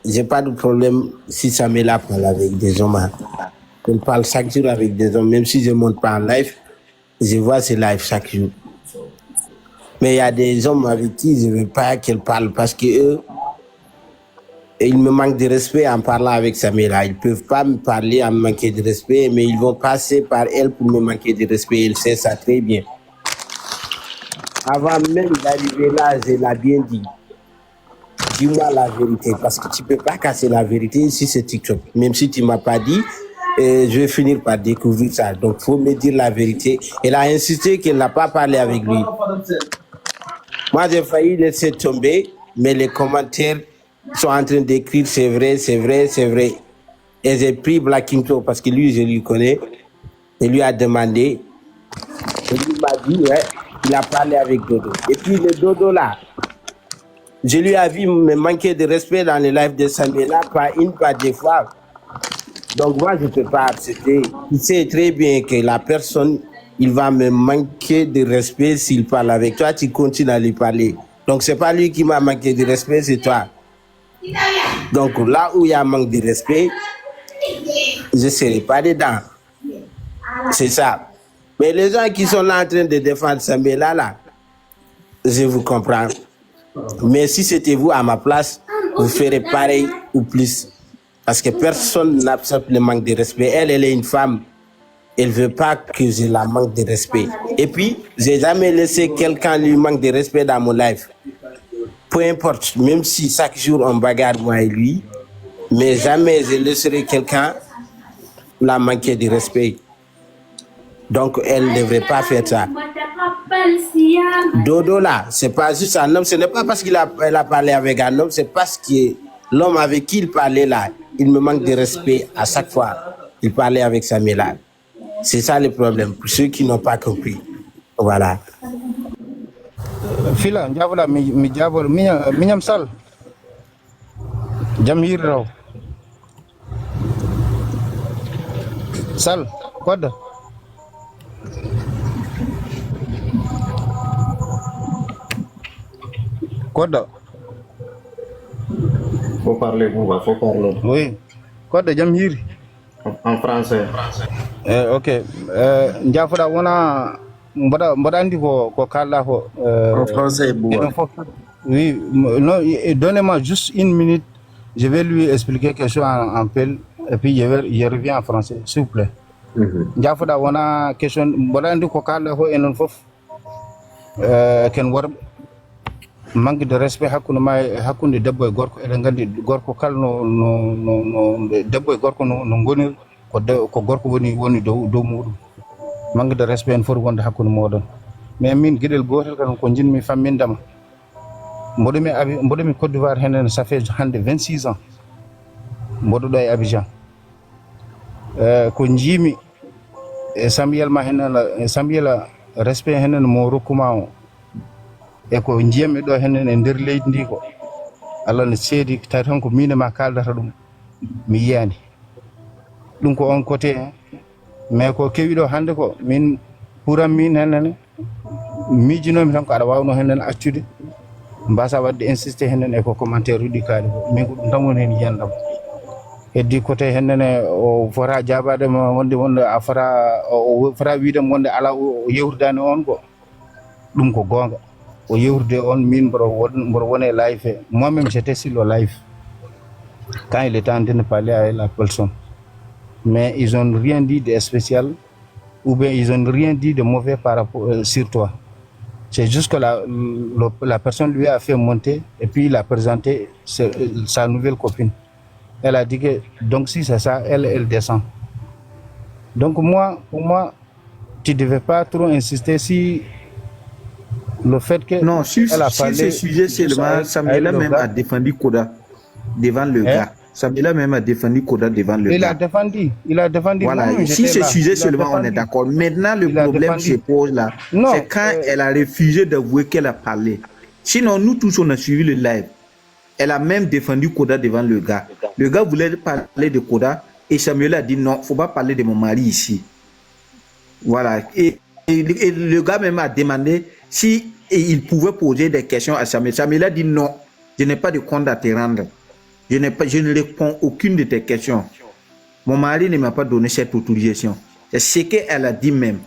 J'ai pas de problème si Samela parle avec des hommes. Elle parle chaque jour avec des hommes, même si je ne monte pas en live, je vois ces lives chaque jour. Mais il y a des hommes avec qui je ne veux pas qu'elle parle parce qu'eux, ils me manquent de respect en parlant avec Samela. Ils ne peuvent pas me parler en me manquer de respect, mais ils vont passer par elle pour me manquer de respect. Elle sait ça très bien. Avant même d'arriver là, je l'ai bien dit. Dis-moi la vérité, parce que tu ne peux pas casser la vérité si c'est TikTok. Même si tu ne m'as pas dit, je vais finir par découvrir ça. Donc, il faut me dire la vérité. Elle a insisté qu'elle n'a pas parlé avec lui. Moi, j'ai failli laisser tomber, mais les commentaires sont en train d'écrire c'est vrai, c'est vrai, c'est vrai. Et j'ai pris Black Kinto parce que lui, je lui connais. Il lui a demandé. Il lui m'a dit, ouais, il a parlé avec Dodo. Et puis, le Dodo là, je lui ai vu me manquer de respect dans les lives de Samela, pas une, pas deux fois. Donc moi, je ne peux pas accepter. Il sait très bien que la personne, il va me manquer de respect s'il parle avec toi, tu continues à lui parler. Donc ce n'est pas lui qui m'a manqué de respect, c'est toi. Donc là où il y a un manque de respect, je ne serai pas dedans. C'est ça. Mais les gens qui sont là en train de défendre Samela, là, je vous comprends. Mais si c'était vous à ma place, vous ferez pareil ou plus. Parce que personne n'accepte le manque de respect. Elle est une femme. Elle ne veut pas que je la manque de respect. Et puis, je n'ai jamais laissé quelqu'un lui manque de respect dans mon life. Peu importe, même si chaque jour on bagarre moi et lui, mais jamais je laisserai quelqu'un la manquer de respect. Donc, elle ne devrait pas faire ça. Dodo là, c'est pas juste un homme, ce n'est pas parce qu'elle a parlé avec un homme, c'est parce que l'homme avec qui il parlait là, il me manque de respect à chaque fois. Il parlait avec Samela. C'est ça le problème, pour ceux qui n'ont pas compris. Voilà. Fila, njavola mi javol minyam sal. Jam yirraw. Sal, quoi? Quoi? Faut parler, Bouba, faut parler. Oui. Quoi jam yiri? En français. Ok. Njavola wana mbada andi ko kala ko. En français, Bouba. Oui, non, donnez-moi juste une minute. Je vais lui expliquer quelque chose en pelle et puis je reviens en français, s'il vous plaît. Njavola wana question mbada andi ko kala ko enon fof. Ken war manque de respect hakkunde debbo e gorko eɗen gandi gorko kala no debbo e gorko no ngoni ko gorko woni dow muɗum. Manque de respect en foti wonde hakkunde moɗon. Mais min gueɗel gotel kan ko jinmi fammindema mboɗomi Côte d'Ivoire henen ça fait hande 26 ans mboɗo e Abidjan. Ko jiimi e Samuel respect henen mo rokkuma o e ko jiyamɓe ɗo henen e nder leydi ndi ko Allah ne seedi tawi tan ko min e ma kaldata ɗum mi yiyani ɗum ko on côté mais ko kewi ɗo hande ko min ɓuran min henen miijinomi tan ko aɗa wawno henen accude mbasa wadde insister henen e ko commentaire uɗi kaali ko min ko ɗum tan woni hen yiyanɗam heddi côté hennene o fota jabadema wonde a fota wiidema wonde ala o yewtidani on ko ɗum ko gonga o yewtude on min mboɗo wone live moi-même j'étais sur le live quand il était en train de parler avec la personne, mais ils ont rien dit de spécial ou bien ils ont rien dit de mauvais par rapport sur toi. C'est juste que la personne lui a fait monter et puis il a présenté sa nouvelle copine. Elle a dit que donc si c'est ça, elle descend. Donc pour moi, tu ne devais pas trop insister si le fait que non, sur ce sujet seulement, Samela même a défendu Koda devant le gars. Samela même a défendu Koda devant le gars. Il a défendu. Voilà, si ce sujet seulement, on est d'accord. Maintenant, le problème se pose là. C'est quand elle a refusé d'avouer qu'elle a parlé. Sinon, nous tous, on a suivi le live. Elle a même défendu Koda devant le gars. Le gars voulait parler de Koda et Samela a dit non, il ne faut pas parler de mon mari ici. Voilà. Et le gars même a demandé si il pouvait poser des questions à Samela. Samela a dit non. Je n'ai pas de compte à te rendre. Je ne réponds aucune de tes questions. Mon mari ne m'a pas donné cette autorisation. C'est ce qu'elle a dit même.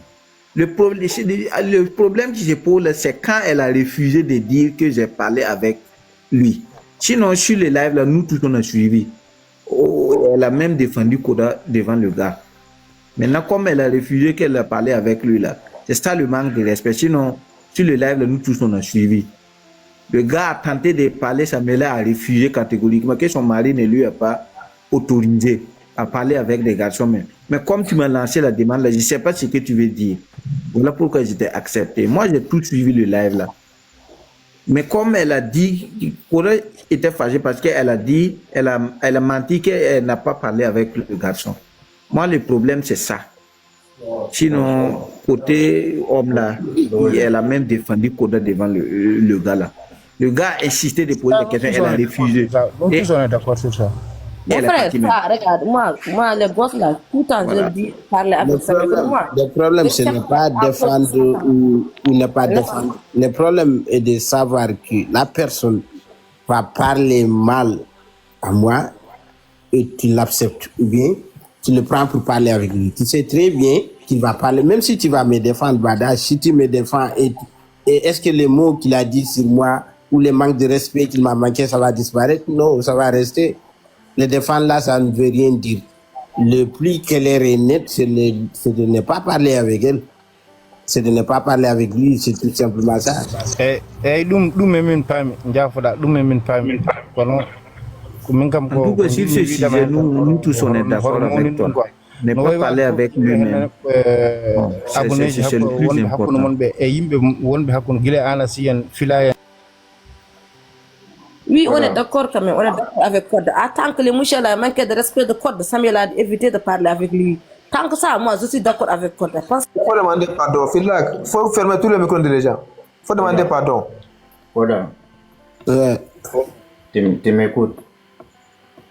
Le problème qui se pose, c'est quand elle a refusé de dire que j'ai parlé avec lui. Sinon, sur le live, là, nous tous on a suivi. Oh, elle a même défendu Koda devant le gars. Maintenant, comme elle a refusé qu'elle a parlé avec lui, là, c'est ça le manque de respect. Sinon, sur le live, là, nous tous on a suivi. Le gars a tenté de parler, Samuel a refusé catégoriquement que son mari ne lui a pas autorisé à parler avec des garçons. Mais comme tu m'as lancé la demande, là, je ne sais pas ce que tu veux dire. Voilà pourquoi j'étais accepté. Moi, j'ai tout suivi le live là. Mais comme elle a dit, Cora était fâchée parce qu'elle a dit, elle a menti qu'elle n'a pas parlé avec le garçon. Moi, le problème, c'est ça. Sinon, côté homme là, elle a même défendu Koda devant le gars là. Le gars a insisté de poser des questions, elle a refusé. Donc, tous on est d'accord sur ça. Mon frère, ça, regarde, moi, les gosses là, tout le temps, je dis, parler avec ça. Le problème, ce n'est pas défendre ou ne pas défendre. Le problème est de savoir que la personne va parler mal à moi et tu l'acceptes ou bien tu le prends pour parler avec lui. Tu sais très bien qu'il va parler, même si tu vas me défendre, Bada, si tu me défends et est-ce que les mots qu'il a dit sur moi ou les manques de respect qu'il m'a manqué, ça va disparaître? Non, ça va rester. Le défendre là, ça ne veut rien dire. Le plus clair et net, c'est de ne pas parler avec elle. C'est de ne pas parler avec lui, c'est tout simplement ça. En tout cas, sur ce sujet, nous tous on est d'accord avec toi. Ne pas parler avec lui-même. C'est le plus important. Oui, on est d'accord quand même, on est d'accord avec Code. Tant que les mouches là manquent de respect de Code, Samuel a évité de parler avec lui. Tant que ça, moi, je suis d'accord avec Code. Il faut demander pardon. Il faut fermer tous les micros des gens. Il faut demander pardon. Koda. Tu m'écoutes?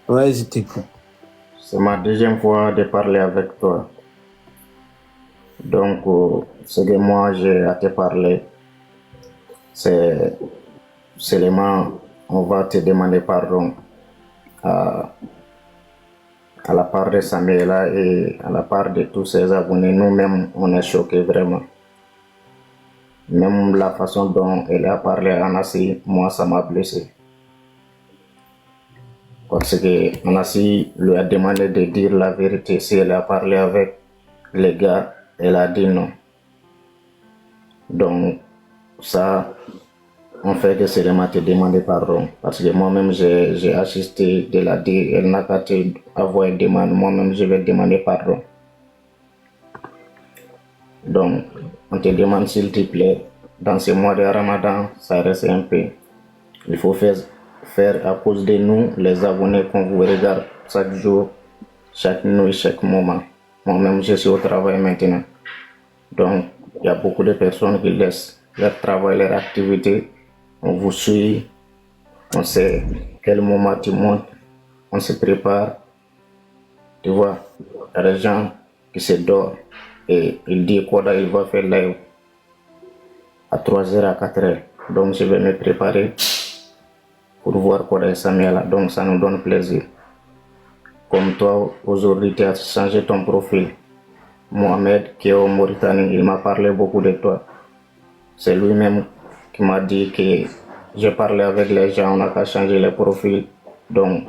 Ouais, je t'écoute. C'est ma deuxième fois de parler avec toi. Donc, ce que moi j'ai à te parler, c'est seulement on va te demander pardon à la part de Samuela et à la part de tous ses abonnés. Nous-mêmes, on est choqués vraiment. Même la façon dont elle a parlé à Anassi, moi, ça m'a blessé. Parce que Anassi lui a demandé de dire la vérité. Si elle a parlé avec les gars, elle a dit non. Donc, ça, on fait que seulement te demander pardon. Parce que moi-même, j'ai assisté de la dire, elle n'a qu'à te avoir une demande. Moi-même, je vais demander pardon. Donc, on te demande s'il te plaît, dans ce mois de Ramadan, ça reste un peu. Il faut faire à cause de nous, les abonnés qu'on vous regarde chaque jour, chaque nuit, chaque moment. Moi-même, je suis au travail maintenant. Donc, il y a beaucoup de personnes qui laissent leur travail, leur activité. On vous suit, on sait quel moment tu montes, on se prépare. Tu vois, il y a des gens qui se dorment et ils disent quoi, il va faire live à 3h, à 4h. Donc, je vais me préparer pour voir Koda et Samuela. Donc, ça nous donne plaisir. Comme toi, aujourd'hui, tu as changé ton profil. Mohamed, qui est au Mauritanie, il m'a parlé beaucoup de toi. C'est lui-même qui m'a dit que j'ai parlé avec les gens, on n'a qu'à changer les profils. Donc,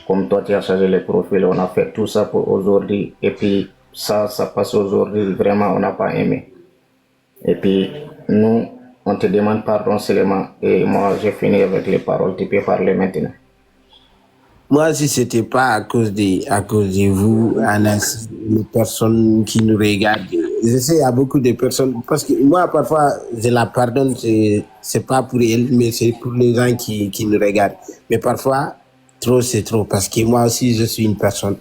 comme toi, tu as changé les profils, on a fait tout ça pour aujourd'hui. Et puis, ça passe aujourd'hui. Vraiment, on n'a pas aimé. Et puis, nous, on te demande pardon seulement. Et moi, j'ai fini avec les paroles. Tu peux parler maintenant. Moi, si c'était pas à cause de vous, Anas, les personnes qui nous regardent, je sais, il y a beaucoup de personnes, parce que moi, parfois, je la pardonne, c'est pas pour elle, mais c'est pour les gens qui nous regardent. Mais parfois, trop, c'est trop, parce que moi aussi, je suis une personne.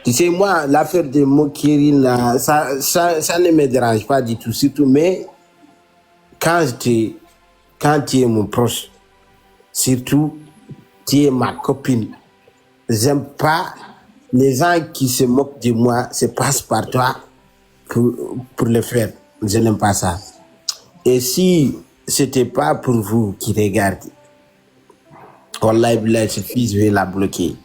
Tu sais, moi, l'affaire de moquerie, là, ça ne me dérange pas du tout, surtout, mais quand tu es mon proche, surtout, tu es ma copine. J'aime pas les gens qui se moquent de moi, se passent par toi pour le faire. Je n'aime pas ça. Et si c'était pas pour vous qui regardez, Wallahi, cette fille, je vais la bloquer.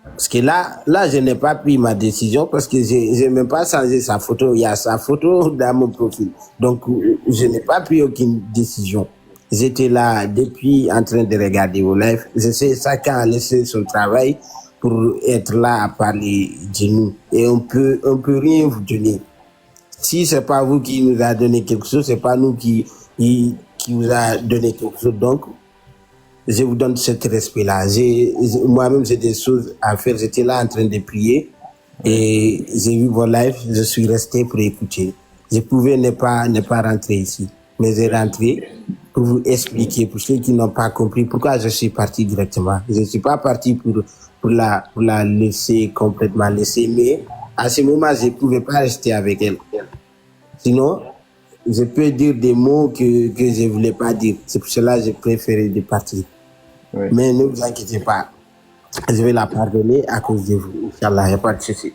Parce que là, je n'ai pas pris ma décision parce que je n'ai même pas changé sa photo. Il y a sa photo dans mon profil. Donc, je n'ai pas pris aucune décision. J'étais là depuis en train de regarder vos lives. Je sais, chacun a laissé son travail pour être là à parler de nous. Et on peut rien vous donner. Si c'est pas vous qui nous a donné quelque chose, c'est pas nous qui vous a donné quelque chose. Donc, je vous donne ce respect-là. Moi-même, j'ai des choses à faire. J'étais là en train de prier et j'ai vu vos lives. Je suis resté pour écouter. Je pouvais ne pas rentrer ici, mais j'ai rentré pour vous expliquer, pour ceux qui n'ont pas compris pourquoi je suis parti directement. Je ne suis pas parti pour la laisser complètement laisser, mais à ce moment, je ne pouvais pas rester avec elle. Sinon, je peux dire des mots que je ne voulais pas dire. C'est pour cela que j'ai préféré de partir. Oui. Mais ne vous inquiétez pas, je vais la pardonner à cause de vous. Inch'Allah, il n'y a pas de souci.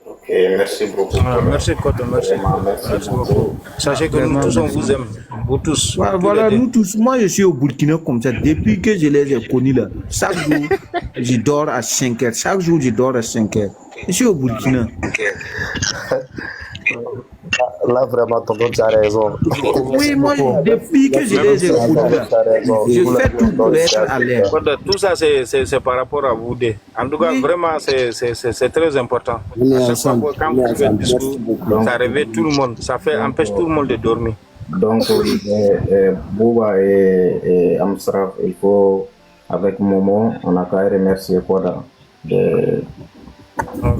Ok, merci beaucoup. Merci, Koto, merci beaucoup. Sachez que nous tous, on vous aime. Vous tous. Voilà, nous tous. Moi, je suis au Burkina comme ça. Depuis que je les ai connus là, chaque jour, je dors à 5 heures. Chaque jour, je dors à 5 heures. Je suis au Burkina. Là, vraiment, tonton, tu as raison. Oui, moi, depuis que je les ai connus là, je fais tout pour être à l'air. Tout ça, c'est par rapport à vous deux. En tout cas, vraiment, c'est très important. À chaque fois, quand vous faites un discours, ça réveille tout le monde. Ça empêche tout le monde de dormir. Donc, Bouba et Amstraf, il faut, avec Momo, on a qu'à remercier Koda de...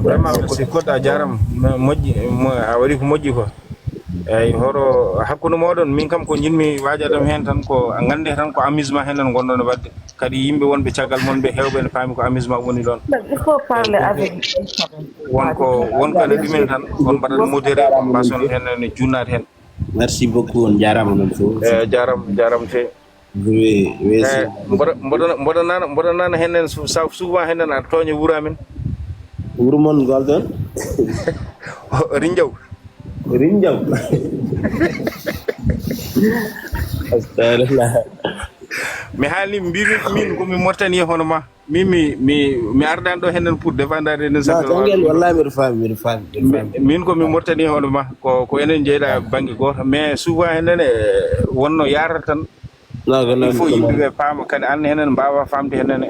Vraiment, merci Koda Jaram. Awari ko moƴƴi ko. Eyi horo hakkude moɗon min kam ko jinmi wajadam hen tan ko gande tan ko amusement hen nan gonɗon wadde kadi yimɓe wonɓe caggal mon ɓe hewɓe ne paami ko amusement woni ɗon il faut parler avec wonko ene ɗumen tan on mbaɗat modéré on mbason hen ne junnade hen. Merci beaucoup, on jarama non fo. Jaram fe mboɗonana hen souvent hen aɗa tooña wuuro amen wuro mon golɗon Rindiaw astagfirullah. mi haali mbimi min komi mortani hono ma mi ardani ɗo henen pour défendade enen sangal wallahi mbiɗa faami min komi mortani hono ma ko enen jeyɗa banggue goto mais souvent henen wonno yarata tan il faut yimɓeɓe paama kadi an henen mbawa famde henen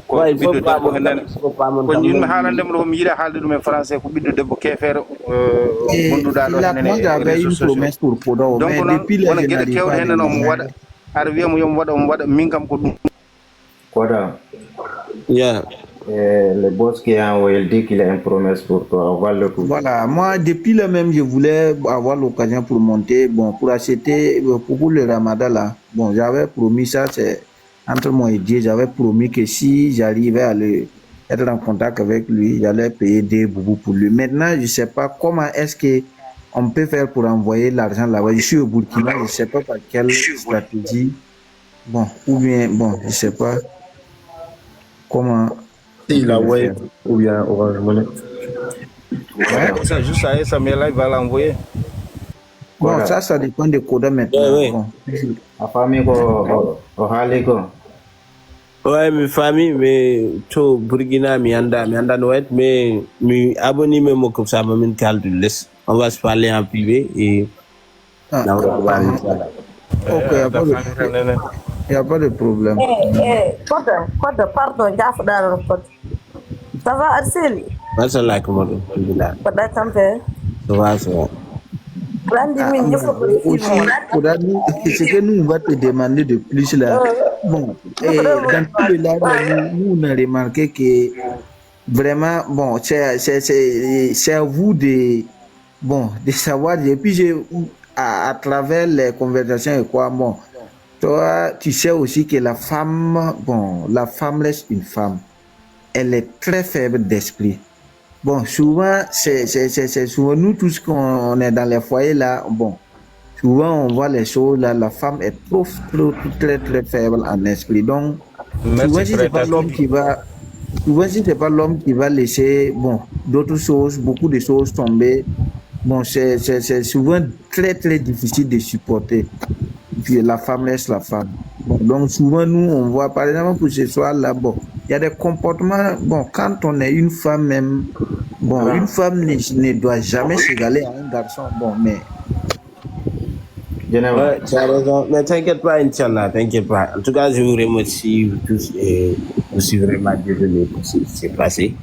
ko ɓiɗɗo debbo henen ko yimɓe haalandema ɗo komi yiiɗa haalde ɗum e français ko ɓiɗɗo debbo kefere gonduɗa ɗo henen donc noon wona gueɗe kewɗe henen omo waɗa aɗa wiyamo yomo waɗa min kam ko ɗum Koda. Yeah. Le boss qui a envoyé, il dit qu'il a une promesse pour toi. On va le coup. Voilà, moi depuis le même, je voulais avoir l'occasion pour monter, bon, pour acheter, pour le Ramadan là. Bon, j'avais promis ça, c'est entre moi et Dieu, j'avais promis que si j'arrivais à être en contact avec lui, j'allais payer des boubous pour lui. Maintenant, je ne sais pas comment est-ce que on peut faire pour envoyer l'argent là-bas. Je suis au Burkina, je ne sais pas par quelle stratégie. Bon, ou bien, bon, je ne sais pas comment. Il a Wave ou bien Orange Money. Ouais, ça, juste à Samuel, il va l'envoyer. Bon, ça dépend de Koda maintenant. Ouais. Bon. La famille, Ouais, mi famille, mais to Burkina, mi anda Noël, mais mi abonné même comme ça, min calme de l'Est. On va se parler en privé et Ok, il n'y a pas de problème. Koda, pardon, jaafoɗa ɗon Koda. Ça va Arseli? Masala ko moɗon alhamdulillah. Koda tampe? Ça va. Ce que nous on va te demander de plus là. Bon, dans tous les lives, nous on a remarqué que vraiment, bon, c'est à vous de savoir. Et puis à travers les conversations et quoi, bon, toi, tu sais aussi que la femme laisse une femme. Elle est très faible d'esprit. Bon, souvent, c'est souvent nous tous qu'on est dans les foyers là, bon, souvent on voit les choses là, la femme est très faible en esprit. Donc, souvent si c'est pas l'homme qui va laisser, bon, d'autres choses, beaucoup de choses tomber, bon, c'est souvent très difficile de supporter. Puis la femme laisse la femme. Donc souvent nous on voit par exemple pour ce soir là, bon, il y a des comportements, bon, quand on est une femme même, bon, une femme ne doit jamais s'égaler à un garçon, bon, mais... Ouais, tu as raison, mais t'inquiète pas, Inch'Allah, t'inquiète pas. En tout cas, je vous remercie vous tous et je suis vraiment désolé pour ce qui s'est passé.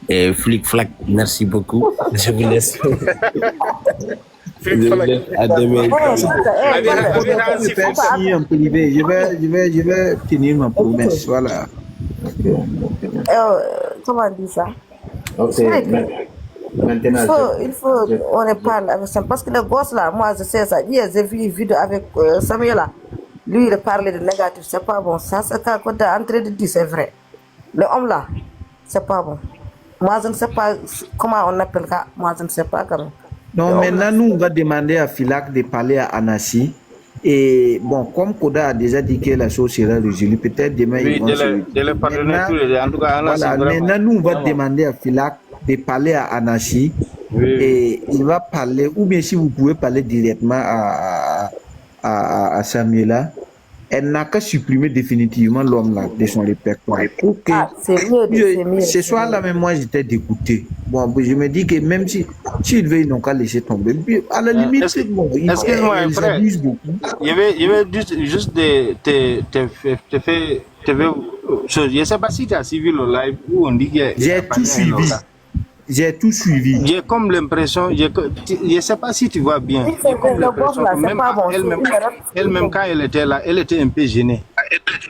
Et flic-flac, merci beaucoup. Je vous laisse. Je vous laisse à demain. Je vais tenir ma promesse, voilà. Comment on dit ça? Ok. Maintenant, Il faut on en parle avec ça. Parce que le gosse là, moi je sais ça. Hier, j'ai vu une vidéo avec Samuel là. Lui, il parlait de négatif, c'est pas bon. Ça, c'est quand on est en train de dire, c'est vrai. Le homme là, c'est pas bon. Moi, je ne sais pas comment on appelle ça. Moi, je ne sais pas quand même. Non, maintenant, nous, on va demander à Filac de parler à Anassi. Et bon, comme Koda a déjà dit que la chose sera résolue, peut-être demain, ils vont de le pardonner tous les deux. En tout cas, Anassi, voilà, maintenant, nous, on va demander à Filac de parler à Anassi. Et il va parler, ou bien si vous pouvez parler directement à Samuela, elle n'a qu'à supprimer définitivement l'homme là de son répertoire. Pour que c'est mieux. Ce soir-là, même moi, j'étais dégoûté. Bon, je me dis que même s'il veut, ils n'ont qu'à laisser tomber. Puis, à la limite, excuse-moi, frère. Je vais juste te faire. Je ne sais pas si tu as suivi le live où on dit que. J'ai tout suivi. J'ai comme l'impression, je ne sais pas si tu vois bien. J'ai comme l'impression que même elle-même quand elle était là, elle était un peu gênée.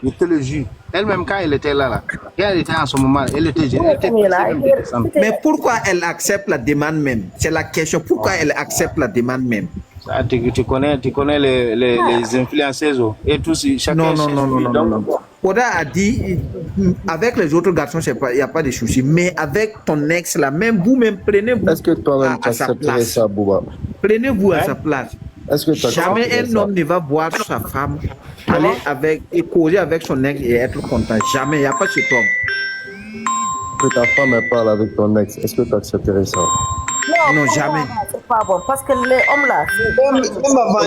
Je te le jure. Elle-même quand elle était là, quand elle était en ce moment, elle était gênée. Mais pourquoi elle accepte la demande même? C'est la question. Pourquoi elle accepte la demande même? Tu connais les influenceuses et tous, chacun. Non. Koda a dit, avec les autres garçons, il n'y a pas de souci. Mais avec ton ex là, même vous-même, prenez-vous. Est-ce que toi-même tu accepterais ça, Bouba? Prenez-vous à sa place. Est-ce que jamais un homme ne va voir sa femme aller avec et causer avec son ex et être content. Jamais, il n'y a pas cet homme. Que ta femme parle avec ton ex, est-ce que tu accepterais ça? Non, jamais. C'est pas bon parce que les hommes là, Même avant,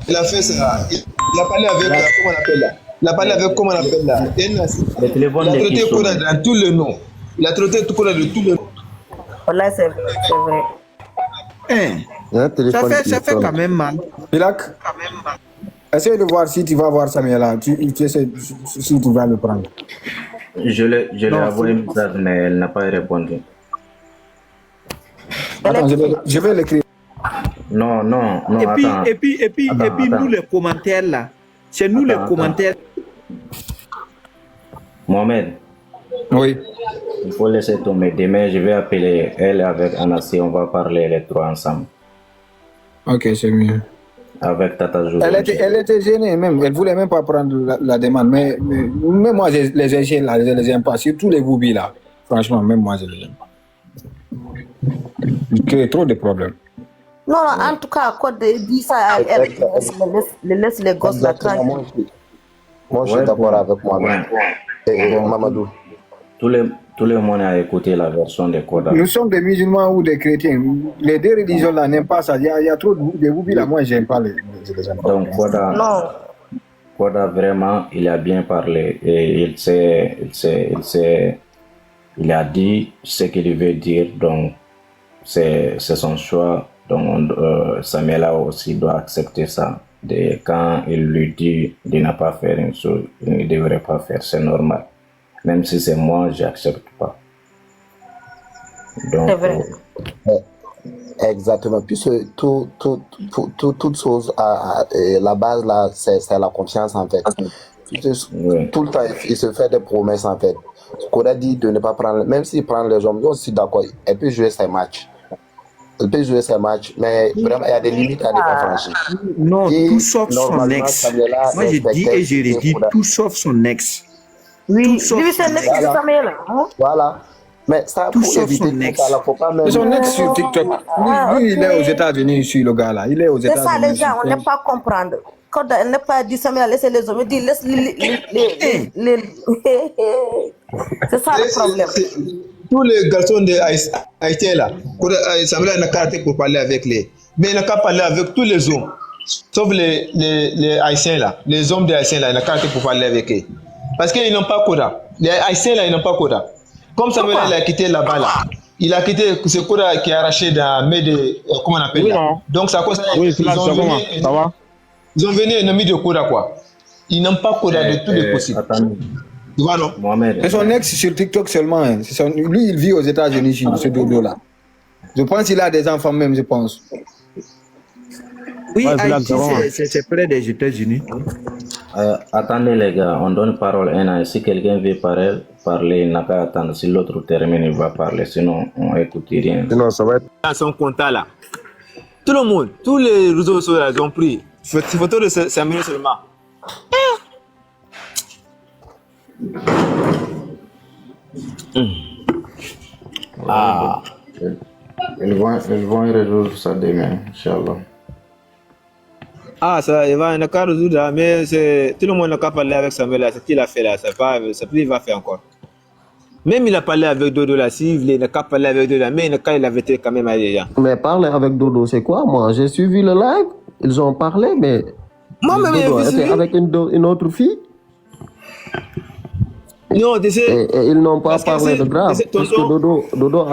il a fait ça. Il a parlé avec, comment on appelle là? Il a parlé avec, comment on appelle là? Il a traité Koda dans tous les noms. Il a traité Koda de tous les noms. Là, c'est vrai. Ça fait quand même mal. Filac, essaye de voir si tu vas voir Samuel là. Tu essaies si tu vas le prendre. Je l'ai envoyé un message, mais elle n'a pas répondu. Attends, je vais l'écrire. Non, et puis nous les commentaires là. C'est nous les commentaires. Mohamed. Oui. Il faut laisser tomber. Demain, je vais appeler elle avec Anassi. On va parler les trois ensemble. Ok, c'est mieux. Avec Tata Jou. Elle était gênée même. Elle voulait même pas prendre la demande. Mais moi, les échelles là, je les aime pas. Surtout les boubis là. Franchement, même moi, je les aime pas. Il crée trop de problèmes. Non, en tout cas, quand elle dit ça à elle, laisse les gosses là tranquilles. Moi, je suis d'accord avec moi. Et Mamadou. Tout le monde a écouté la version de Koda. Nous sommes des musulmans ou des chrétiens. Les deux religions là n'aiment pas ça. Il y a trop de boubis là. Moi, j'aime pas les aime pas. Donc, Koda, vraiment, il a bien parlé. Et il a dit ce qu'il veut dire. Donc, c'est son choix. Donc, Samuela aussi doit accepter ça. Quand il lui dit de ne pas faire une chose, il ne devrait pas faire. C'est normal. Même si c'est moi, je n'accepte pas. Donc, c'est vrai. Exactement. Puisque toute chose, la base là, c'est la confiance en fait. Tout le temps, il se fait des promesses en fait. Ce qu'on a dit de ne pas prendre, même s'il prend les hommes, je suis d'accord, elle peut jouer ses matchs. Elle peut jouer ses matchs, mais vraiment, il y a des limites à ne pas franchir. Non, tout sauf son ex. Moi, je dis et je redis, tout sauf son ex. Oui, lui, c'est l'ex de Samuel. Voilà. Mais ça, tout pour éviter tout ça, il faut pas même... Son ex sur TikTok. Lui, il est aux États-Unis, ici, le gars là. Il est aux États-Unis. C'est ça, les gens, on n'est pas comprendre. Quand elle n'a pas dit Samuel, laissez les hommes, il dit laisse les... C'est ça le problème. Tous les garçons de Haïti là, Samuel n'a qu'à arrêter pour parler avec les. Mais il n'a qu'à parler avec tous les hommes. Sauf les Haïtiens là, les hommes des Haïtiens là, ils n'ont qu'à pour parler avec eux. Parce qu'ils n'ont pas quota. Les Haïtiens là, ils n'ont pas quota. Comme Samuel il a quitté là-bas là, il a quitté ce quota qui est arraché dans mai de comment on appelle là. Donc ça cause ça. Oui, ça va. Ils ont venu ennemi de quota quoi. Ils n'ont pas quota de tous les possibles. Tu vois non? C'est son ex sur TikTok seulement. Hein. Lui, il vit aux États-Unis, ce dodo là. Je pense qu'il a des enfants même, je pense. Oui, Haïti, c'est près des États-Unis. Attendez les gars, on donne parole à un. Si quelqu'un veut parler, il n'a qu'à attendre. Si l'autre termine, il va parler. Sinon, on n'écoute rien. Sinon, ça va être... Dans son compte là. Tout le monde, tous les réseaux sociaux là, ils ont pris. Ces photos de Samuel seulement. Ah. Ils vont résoudre ça demain, Inch'Allah. Ah, ça, il va résoudre, mais tout le monde n'a qu'à parler avec Samuel là, ce qu'il a fait là, ça il va faire encore. Même il a parlé avec Dodo là, s'il n'a qu'à parler avec Dodo là, mais il avait été quand même à les gens. Mais parler avec Dodo, c'est quoi? Moi, j'ai suivi le live, ils ont parlé, mais Dodo était avec une autre fille. Non, et ils n'ont pas parlé de grave, parce que Dodo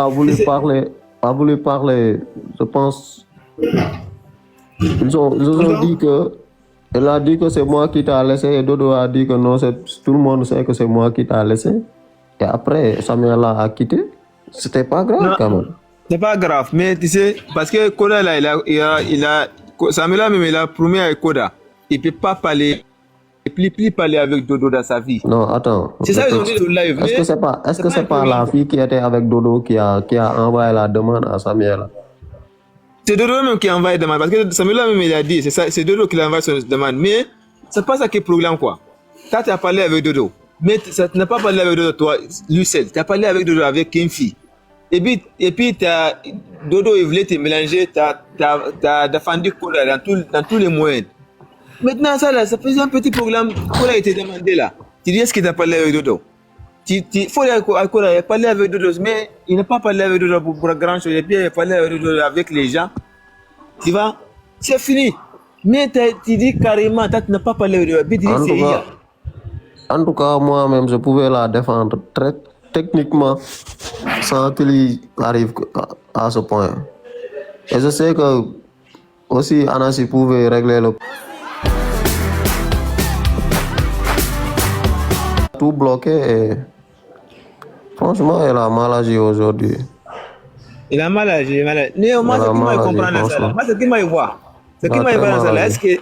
a voulu parler, je pense. Ils ont dit que, elle a dit que c'est moi qui t'a laissé, et Dodo a dit que non, tout le monde sait que c'est moi qui t'a laissé. Et après, Samuel a quitté. C'était pas grave quand même. C'est pas grave, mais tu sais, parce que Koda là, Samuel même il a promis à Koda, il peut pas parler. Et plus parler avec Dodo dans sa vie. Non, attends. C'est ça qu'ils ont dit sur le live. Est-ce que c'est pas la fille qui était avec Dodo qui a envoyé la demande à Samuel? C'est Dodo même qui a envoyé la demande. Parce que Samuel même il a dit, c'est Dodo qui a envoyé sa demande. Mais c'est pas ça qui est le problème quoi. Toi tu as parlé avec Dodo. Mais tu n'as pas parlé avec Dodo toi, lui seul. Tu as parlé avec Dodo avec une fille. Et puis Dodo il voulait te mélanger, tu as défendu Koda dans tous les moyens. Maintenant, ça faisait un petit programme qu'on a été demandé là. Tu dis, est-ce qu'il t'a parlé avec Dodo? Il faut parler avec Dodo, mais il n'a pas parlé avec Dodo pour grand chose. Et puis, il a parlé avec Dodo avec les gens. Tu vois? C'est fini. Mais tu dis carrément, tu n'as pas parlé avec Dodo. Puis tu dis, c'est hier. En tout cas, moi-même, je pouvais la défendre très techniquement sans qu'il arrive à ce point. Et je sais que aussi, Anassi pouvait régler le tout bloqué et franchement elle a mal agi aujourd'hui. Il a mal agi, Mais moi, c'est qui m'a comprendre ça là. Moi, c'est qui m'a voir. C'est qui m'a voir ça là. Est-ce que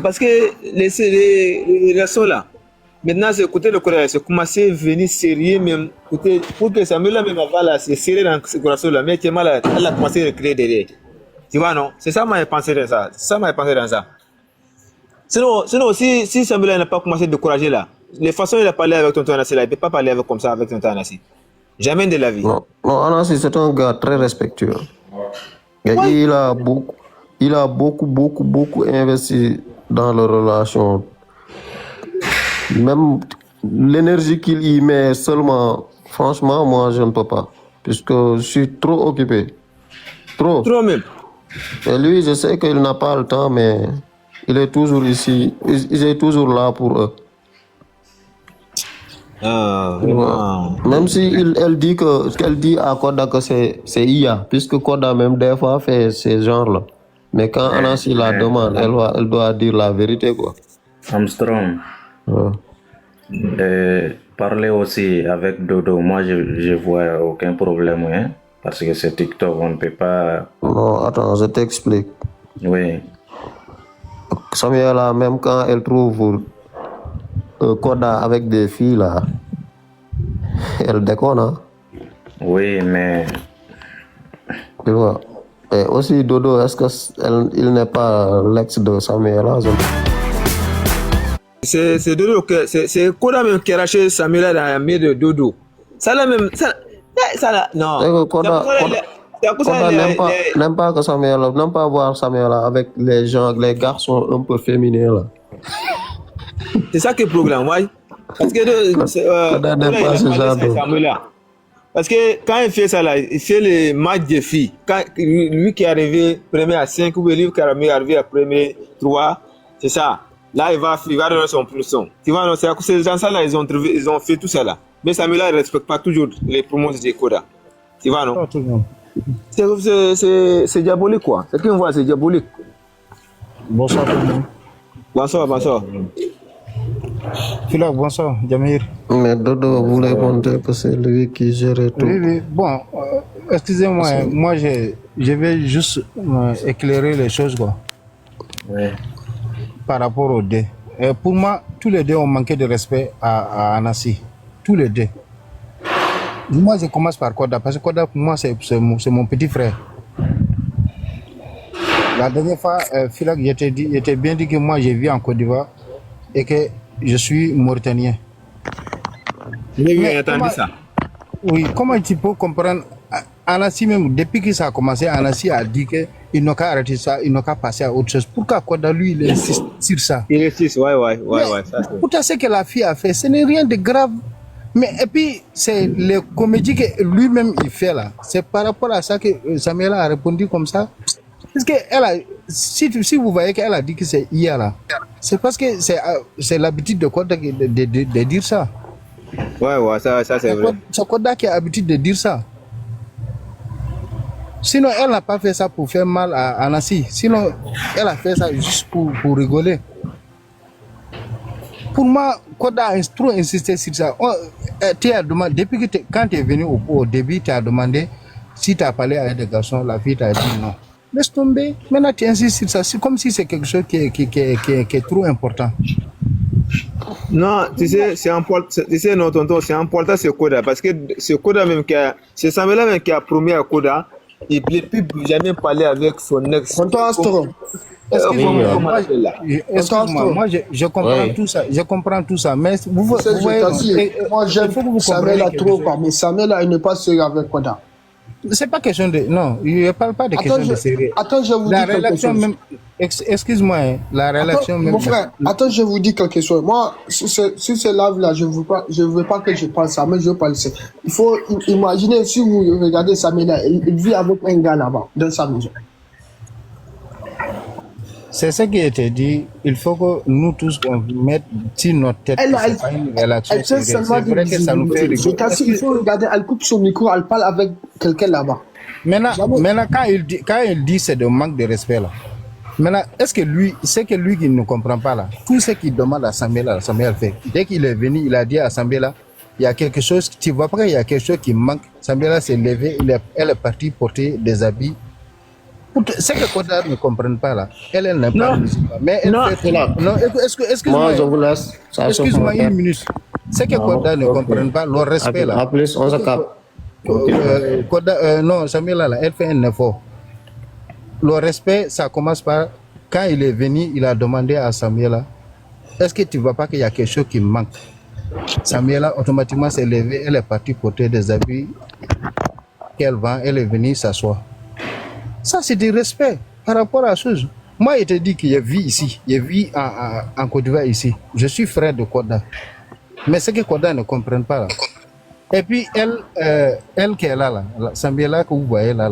parce que les réseaux là, maintenant c'est côté le Coréen, c'est commencé à venir sérieux même côté pour que Samuel là même va là, c'est sérieux dans ce réseau là, mais elle a commencé à créer derrière. Tu vois non? C'est ça m'a pensé dans ça. Sinon, si Samuel n'a pas commencé à décourager là, les façons il a parlé avec tonton Anassi là, il ne peut pas parler comme ça avec tonton Anassi. Jamais de la vie. Non, Anassi c'est un gars très respectueux. Ouais. Il a beaucoup investi dans leur relation. Même l'énergie qu'il y met seulement, franchement, moi je ne peux pas. Puisque je suis trop occupé. Trop même. Et lui, je sais qu'il n'a pas le temps, mais il est toujours ici. Il est toujours là pour eux. Même si elle dit à Koda que c'est IA, puisque Koda même des fois fait ces genres-là. Mais quand Anassi la demande, elle doit dire la vérité, quoi. Armstrong. Parler aussi avec Dodo, moi je vois aucun problème, hein, parce que c'est TikTok, on ne peut pas... Non, attends, je t'explique. Oui. Samuel, même quand elle trouve Koda avec des filles, là, elle déconne, hein? Oui, mais... Tu vois. Et aussi, Dodo, est-ce qu'il n'est pas l'ex de Samuel, là? C'est Dodo, c'est Koda même qui a racheté Samuel dans la main de Dodo. Ça là même, ça là, non. Koda n'aime pas que Samuel, n'aime pas voir Samuel avec les gens, les garçons un peu féminins là. C'est ça qui est le problème, ouais. Parce que Koda n'aime pas ce genre de... Parce que quand il fait ça là, il fait les matchs de filles. Quand lui qui est arrivé premier à 5 ou lui qui est arrivé à premier 3, c'est ça. Là, il va donner son pulsion. Tu vois, c'est à cause de ces gens là, ils ont fait tout ça là. Mais Samuel ne respecte pas toujours les promesses de Koda. Tu vois, non? C'est diabolique quoi. C'est qu'on voit, c'est diabolique. Bonsoir tout le monde. Bonsoir. Phila, bonsoir, Jamir. Mais Dodo voulait montrer que c'est lui qui gère tout. Oui. Bon, excusez-moi, moi je vais juste éclairer les choses quoi. Ouais. Par rapport aux deux. Pour moi, tous les deux ont manqué de respect à Anassi. Tous les deux. Moi, je commence par Koda, parce que Koda, pour moi, c'est mon petit frère. La dernière fois, Phila, je t'ai bien dit que moi, j'ai vu en Côte d'Ivoire et que je suis mauritanien. J'ai entendu ça. Oui, comment tu peux comprendre Anassi même, depuis que ça a commencé, Anassi a dit qu'il n'a qu'à arrêter ça, il n'a qu'à passer à autre chose. Pourquoi Koda, lui, il insiste sur ça? Il insiste, ouais. Pourtant, ce que la fille a fait, ce n'est rien de grave. Mais et puis, c'est les comédies que lui-même il fait là. C'est par rapport à ça que Samuel a répondu comme ça. Parce que elle a, si vous voyez qu'elle a dit que c'est hier là, c'est parce que c'est l'habitude de Koda de dire ça. Ouais, ça c'est vrai. C'est Koda qui a l'habitude de dire ça. Sinon, elle n'a pas fait ça pour faire mal à Anassi. Sinon, elle a fait ça juste pour rigoler. Pour moi, Koda a trop insisté sur ça. Tu as demandé, depuis que quand tu es venu au début, tu as demandé si tu as parlé avec des garçons, la fille t'a dit non. Laisse tomber. Maintenant, tu insistes sur ça. C'est comme si c'est quelque chose qui est trop important. Non, tu sais, c'est important, non, tonton, c'est important ce Koda, parce que c'est Koda même c'est Samuel même qui a promis à Koda, il ne peut plus jamais parler avec son ex. Tonton Astro. Excuse-moi, moi je comprends tout ça. Je comprends tout ça. Mais vous voyez, moi j'aime Samuel trop, mais Samuel il n'est pas sérieux avec Koda. C'est pas question de. Non, il ne parle pas de question de sérieux. Attends, je vous dis quelque chose. Même, excuse-moi, la relation même. Mon frère, attends, je vous dis quelque chose. Moi, sur ce live-là, je ne veux pas que je parle ça, mais je parle ça. Il faut imaginer, si vous regardez Samuel, il vit avec un gars là-bas, dans sa maison. C'est ce qui était dit. Il faut que nous tous on mette sur notre tête. Elle c'est vrai que ça nous fait rigoler. Il faut regarder, elle coupe son micro, elle parle avec quelqu'un là-bas. Maintenant, quand il dit c'est de manque de respect là. Maintenant, est-ce que lui, c'est que lui qui ne comprend pas là, tout ce qu'il demande à Samuel fait. Dès qu'il est venu, il a dit à Samuel, il y a quelque chose, tu vois pas qu'il y a quelque chose qui manque. Samuel s'est levé, elle est partie porter des habits. C'est que Koda ne comprenne pas là. Elle n'est pas musulmane. Mais elle fait là. Non, excuse-moi. Moi, je vous laisse. Excuse-moi une minute. C'est que Koda ne comprenne pas le respect là. En plus, on se capte. Non, Samuel là, elle fait un effort. Le respect, ça commence par quand il est venu, il a demandé à Samuel, est-ce que tu ne vois pas qu'il y a quelque chose qui manque? Samuel automatiquement s'est levé, elle est partie porter des habits qu'elle vend, elle est venue s'asseoir. Ça, c'est du respect par rapport à la chose. Moi, je te dis que je vis ici, je vis en Côte d'Ivoire ici. Je suis frère de Koda. Mais ce que Koda ne comprenne pas là. Et puis, elle qui est là, Samuel que vous voyez là.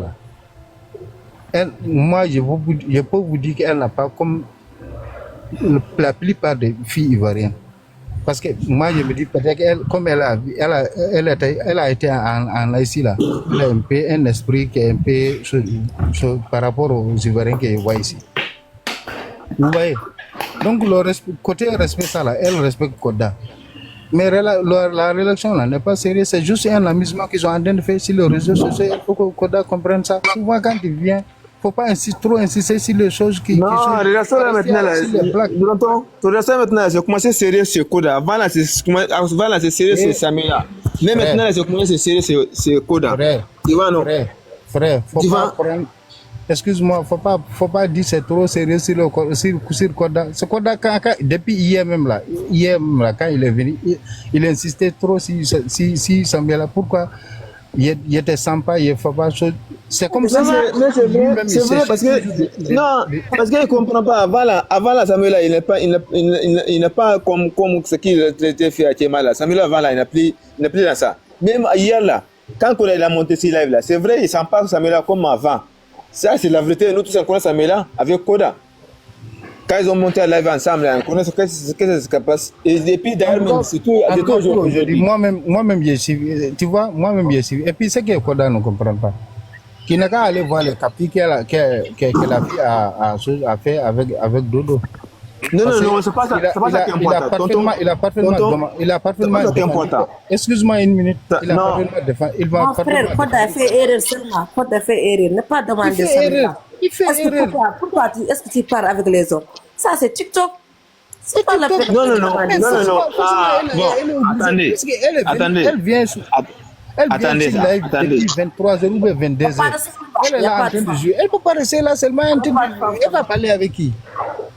Elle, moi, je peux vous dire qu'elle n'a pas comme la plupart des filles ivoiriennes. Parce que moi, je me dis peut-être qu'elle, comme elle a été en ici là, elle a un peu un esprit qui est un peu par rapport aux Ivoiriens qu'elle voit ici. Vous voyez? Donc, côté respect, ça là, elle respecte Koda. Mais la relation là n'est pas sérieuse, c'est juste un amusement qu'ils sont en train de faire sur les réseaux sociaux. Il faut que Koda comprenne ça. Souvent, quand il vient, il ne faut pas trop insister sur les choses qui sont... Non, la relation là maintenant, maintenant, c'est commencé sérieux sur Koda. Avant là, c'est sérieux sur Samia. Mais maintenant, c'est commencé sérieux sur Koda. Tu vois, non? Frère, faut pas prendre... Excuse-moi, faut pas dire c'est trop sérieux sur Koda. C'est Koda depuis hier même là, quand il est venu, il insistait trop si Samuel. Pourquoi il était sympa, il ne faut pas chose. C'est comme ça. C'est vrai parce que non, parce qu'il ne comprend pas. Avant là, Samuel il n'est pas comme ce qu'il était fait à Tchema là. Samuel avant là, il n'a plus dans ça. Même hier là. quand il a monté ce live là, c'est vrai, il s'en parle Samela comme avant. Ça, c'est la vérité. Nous tous, on connaît Samela avec Koda. Quand ils ont monté à live ensemble, on connaît ce qui se passe. Et puis d'ailleurs, c'est tout aujourd'hui. Moi-même, je suis, tu vois, moi-même, je suis. Et puis, ce que Koda ne comprend pas. Qui n'a qu'à aller voir les capis que la fille a fait avec Dodo. Non, c'est pas ça qui est important. Il a parfaitement défendu. Excuse-moi une minute. Il a parfaitement défendu. Mon frère, quand tu as fait erreur seulement, quand tu as fait erreur, ne pas demander ça. Il fait erreur. Pourquoi est-ce que tu pars avec les hommes? Ça, c'est TikTok. C'est pas la peine. Non. Attendez. Elle vient sur live depuis 23h ou 22h. Elle est là en train de jouer. Elle peut pas rester là seulement en train de jouer. Elle va parler avec qui?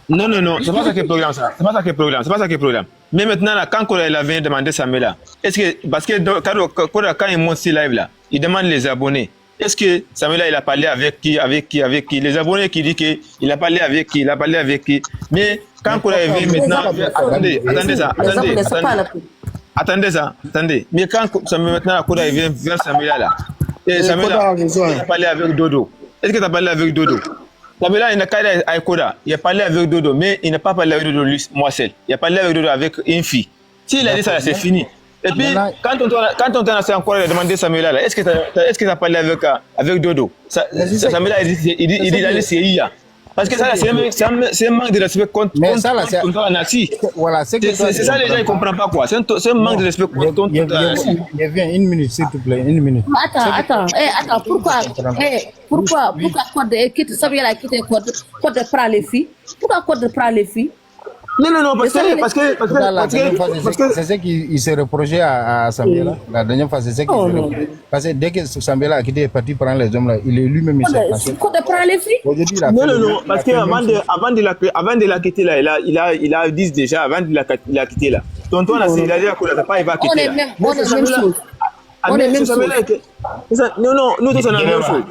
Non, c'est pas ça qui est problème, ça. C'est pas ça qui est problème. Mais maintenant, là, quand il a venu demander Samela, est-ce que, parce que quand il monte ce live là, il demande les abonnés. Est-ce que Samela, il a parlé avec qui? Les abonnés qui disent qu'il a parlé avec qui? Mais quand il est venu maintenant, attendez. Mais quand maintenant, il vient vers Samela là, et Samela, il a parlé avec Dodo. Est-ce que tu as parlé avec Dodo? Samela, il n'a qu'à aller à Koda. Il a parlé avec Dodo, mais il n'a pas parlé avec Dodo moi seul. Il a parlé avec Dodo avec une fille. S'il a dit ça, c'est fini. Et puis, quand on t'a encore demandé Samela, est-ce que tu as parlé avec Dodo? Samela, il dit d'aller c'est IA. Parce que ça, c'est un manque de respect contre tonton Anassi. Voilà, c'est ça, les gens ne comprennent pas quoi. C'est un manque de respect contre tonton Anassi. Il vient une minute, s'il te plaît, une minute. Attends, pourquoi Code quitte Samela quitte Code prend les filles? Pourquoi Code prend les filles? Non, parce que c'est ce qu'il s'est reproché à Samela. La dernière fois, c'est ce qu'il s'est reproché. Parce que dès que Samela a quitté, est parti prendre les hommes là, il est lui-même ici. Code prend les filles? Non, parce qu'avant de la quitter là, il a dit déjà, avant de la quitter là. Tonton a dit, il a dit pas, il va quitter là. On est même chose. Non, nous tous on a la même chose.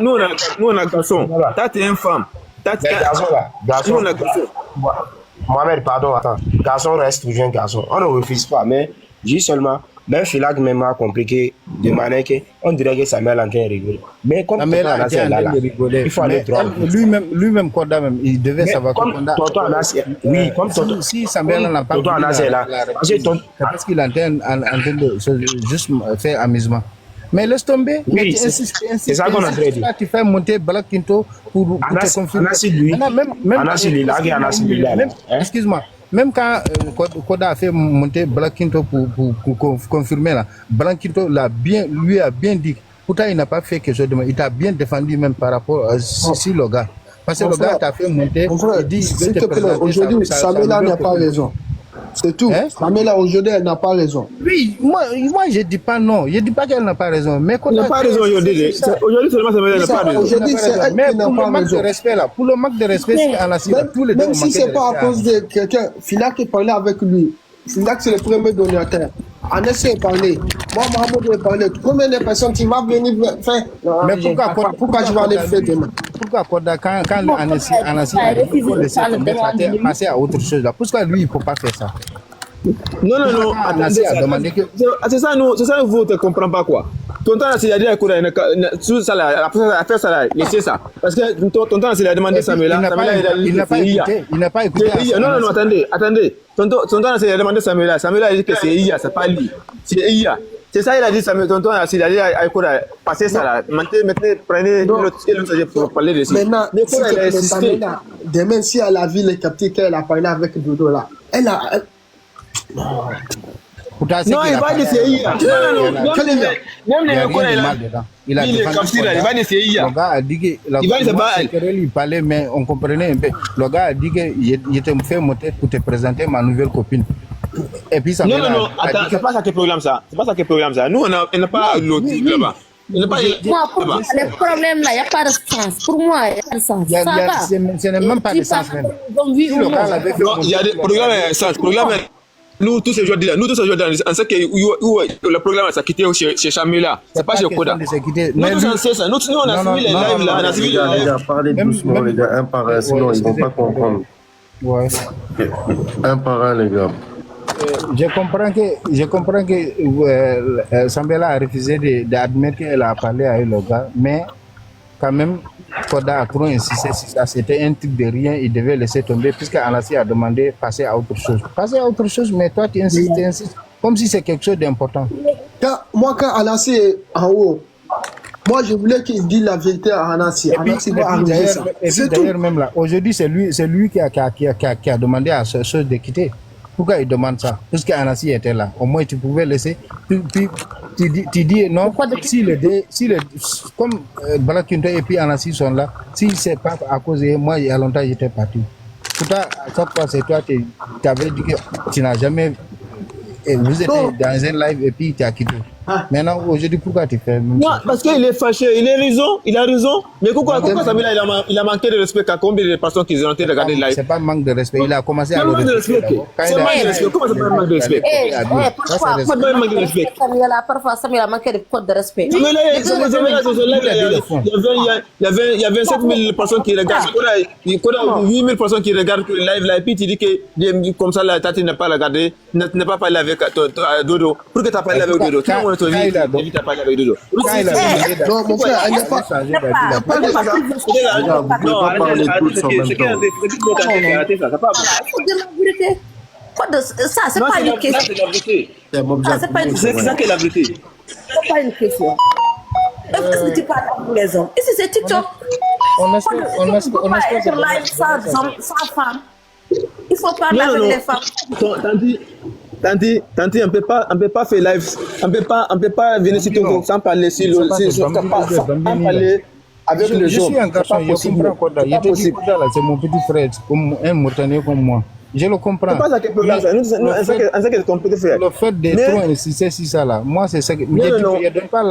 Nous on a garçon. Toi tu es une femme. Garçon, on a garçon. Mohamed, pardon, attends. Garçon reste toujours un garçon. On ne refuse pas, mais juste seulement, même Filac même a compliqué de manière qu'on dirait que Samuel est en train de rigoler. Mais comme Samela a été en train de rigoler, il faut aller droit. Lui-même, Koda même, il devait savoir que Koda. Oui, comme Tonton. Si Samuel n'a pas Tonton Anas est là. C'est parce qu'il est en train de juste faire amusement. Mais laisse tomber. Oui, c'est ça qu'on a traité. Là, tu fais monter Black Kinto pour te confirmer. Excuse-moi. Même quand Koda a fait monter Black Kinto pour confirmer là, Black Kinto lui a bien dit. Pourtant, il n'a pas fait quelque chose de mal. Il t'a bien défendu même par rapport à si le gars. Parce que le gars t'a fait monter. Il dit, s'il te plaît, aujourd'hui, Samela n'a pas raison. C'est tout. Samela, aujourd'hui, elle n'a pas raison. Oui, moi je dis pas non. Je dis pas qu'elle n'a pas raison. Mais elle n'a pas raison aujourd'hui. Aujourd'hui, seulement Samela n'a pas raison. Aujourd'hui, c'est elle qui n'a pas raison. Pour le manque de respect, c'est Anassi. Même si ce n'est pas à cause de quelqu'un, Filac qui parlait avec lui. Filac, c'est le premier donateur. Anassi a parlé. Moi, Mohamed a parlé. Combien de personnes qui vont venir faire? Mais pourquoi je vais aller faire demain? Pourquoi quand Anassi a laissé passer à autre chose là? Pourquoi lui, il ne peut pas faire ça? Non. Anassi a demandé que. C'est ça, vous ne comprenez pas quoi. Tonton Anassi a dit à faire ça là, laissez ça. Parce que tonton Anassi a demandé Samela. Il n'a pas écouté. Non, attendez. Tonton Anassi a demandé Samela. Samela a dit que c'est IA, c'est pas lui. C'est IA. C'est ça, il a dit, tonton Anassi a dit à Koda, passez ça là. Maintenant, prenez l'autre pour parler de ça. Maintenant, demain, si elle a vu les captifs qu'elle a parlé avec Dodo là, elle a. Non, il va dire c'est IA. Même les Koda, il a dit c'est IA. Le gars a dit que il parlait, mais on comprenait un peu. Le gars a dit qu'il te fait monter pour te présenter ma nouvelle copine. Et puis ça non, attends, c'est pas ça qui est programme ça. Nous, on n'a pas l'autre là-bas. Le problème là, il n'y a pas de sens. Pour moi, il y a pas de sens. Ce n'est même pas de sens. Il y a des programmes à sens. Nous tous ces jours là, on sait que le programme ça quitté chez Chamila, c'est pas chez Koda. Nous tous on sait ça. Nous on a suivi les lives là, on a suivi les lives. Parlez doucement les gars, un par un, sinon ils vont pas comprendre. Ouais. Un par un les gars. Je comprends que Sambela a refusé d'admettre qu'elle a parlé à le gars, mais quand même, Koda a trop insisté sur ça. C'était un truc de rien, il devait laisser tomber, puisque Anassi a demandé de passer à autre chose. Passer à autre chose, mais toi, tu insistes, comme si c'est quelque chose d'important. Quand Anassi est en haut, moi, je voulais qu'il dise la vérité à Anassi. Anassi va arranger ça. D'ailleurs, même là, aujourd'hui, c'est lui qui a demandé à ce chose de quitter. Pourquoi il demande ça? Parce qu'Anassi était là. Au moins, tu pouvais laisser. Puis tu dis non. Comme Balakunto et puis Anassi sont là, si c'est pas à cause de moi, il y a longtemps, j'étais parti. Pourtant, à chaque fois, c'est toi, tu avais dit que tu n'as jamais. Vous étiez dans un live et puis tu as quitté. Maintenant, aujourd'hui, pourquoi tu fais? Non, parce qu'il est fâché, il a raison. Mais pourquoi Samila il a manqué de respect à combien de personnes qui ont été regarder le live? C'est pas manque de respect, il a commencé à le respecter. C'est manque de respect. Comment ça peut être manque de respect? Parfois, Samila manquait de code de respect. Il y avait 7 000 personnes qui regardent. Il y a 8 000 personnes qui regardent le live là. Et puis tu dis que comme ça, la tati n'a pas regardé, n'a pas parlé avec Dodo. Pourquoi tu n'as pas parlé avec Dodo? Quand il a parlé avec Dodo. Non, mon frère, elle n'est pas. Ça, c'est pas une question. C'est ça qui est la vérité. C'est pas une question. Est-ce que tu parles avec les hommes? Ici, c'est TikTok. On ne peut pas être live sans femme. Il faut parler avec les femmes. Tanti, on peut pas faire live, on peut pas venir sur TikTok sans parler sans parler avec les gens. Je suis un garçon, je comprends Koda. C'est mon petit frère, comme un Mauritanien comme moi. Je le comprends. C'est pas ça que c'est ton petit frère. Le fait de trop insister sur ça là, moi c'est ça que. Je ne donne pas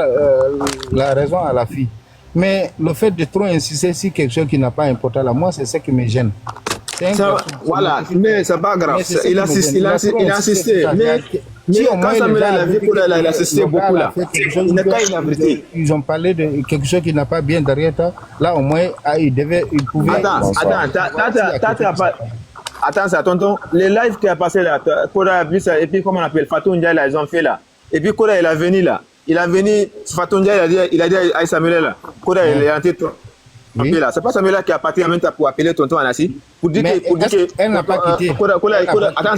la raison à la fille. Mais le fait de trop insister sur quelque chose qui n'a pas important là, moi c'est ça qui me gêne. Voilà, mais c'est pas grave. Il a insisté. Mais quand Samela l'a vu, il a insisté beaucoup là. Il n'a qu'à la vérité. Ils ont parlé de quelque chose qui n'a pas bien derrière toi. Là au moins, il pouvait. Attends, ça, tonton. Les lives qui a passé là, Koda a vu ça, et puis comment on appelle, Fatou Ndiaye là, ils ont fait là. Et puis Koda, il est venu là. Fatou Ndiaye, il a dit à Samuel là. Koda, il est entré. Là. C'est pas Samuel qui a parti en même temps pour appeler tonton Anassi. Pour dire que. Elle n'a pas quitté. Attends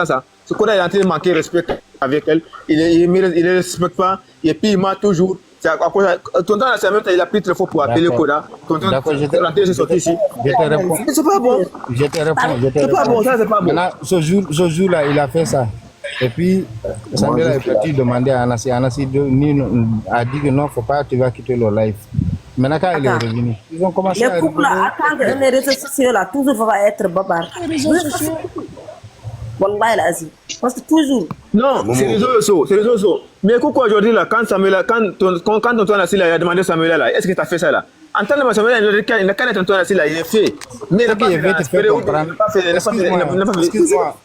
ça. Ce Koda est en train de manquer respect avec elle. Il ne respecte pas. Et puis il m'a toujours. Tonton Anassi en même temps, il a pris très fort pour appeler Koda. Tonton Anassi est sorti ici. Je te réponds. C'est pas bon. C'est pas bon, ça c'est pas bon. Maintenant, ce jour-là, il a fait ça. Et puis, Samuel est parti demander à Anassi. Anassi a dit que non, faut pas, tu vas quitter le live. Maintenant, quand il est revenu, ils ont commencé à. Les couples là, attendre les réseaux sociaux là, toujours va être bobard. Wallah el azim. Parce que toujours. Non, c'est les réseaux sociaux. Mais pourquoi aujourd'hui là, quand tonton Anassi a demandé à Samuel là, est-ce que tu as fait ça là? En tant que Samuel, il n'a qu'à tonton Anassi là, il est fait. Mais il n'a pas fait. Excuse-moi.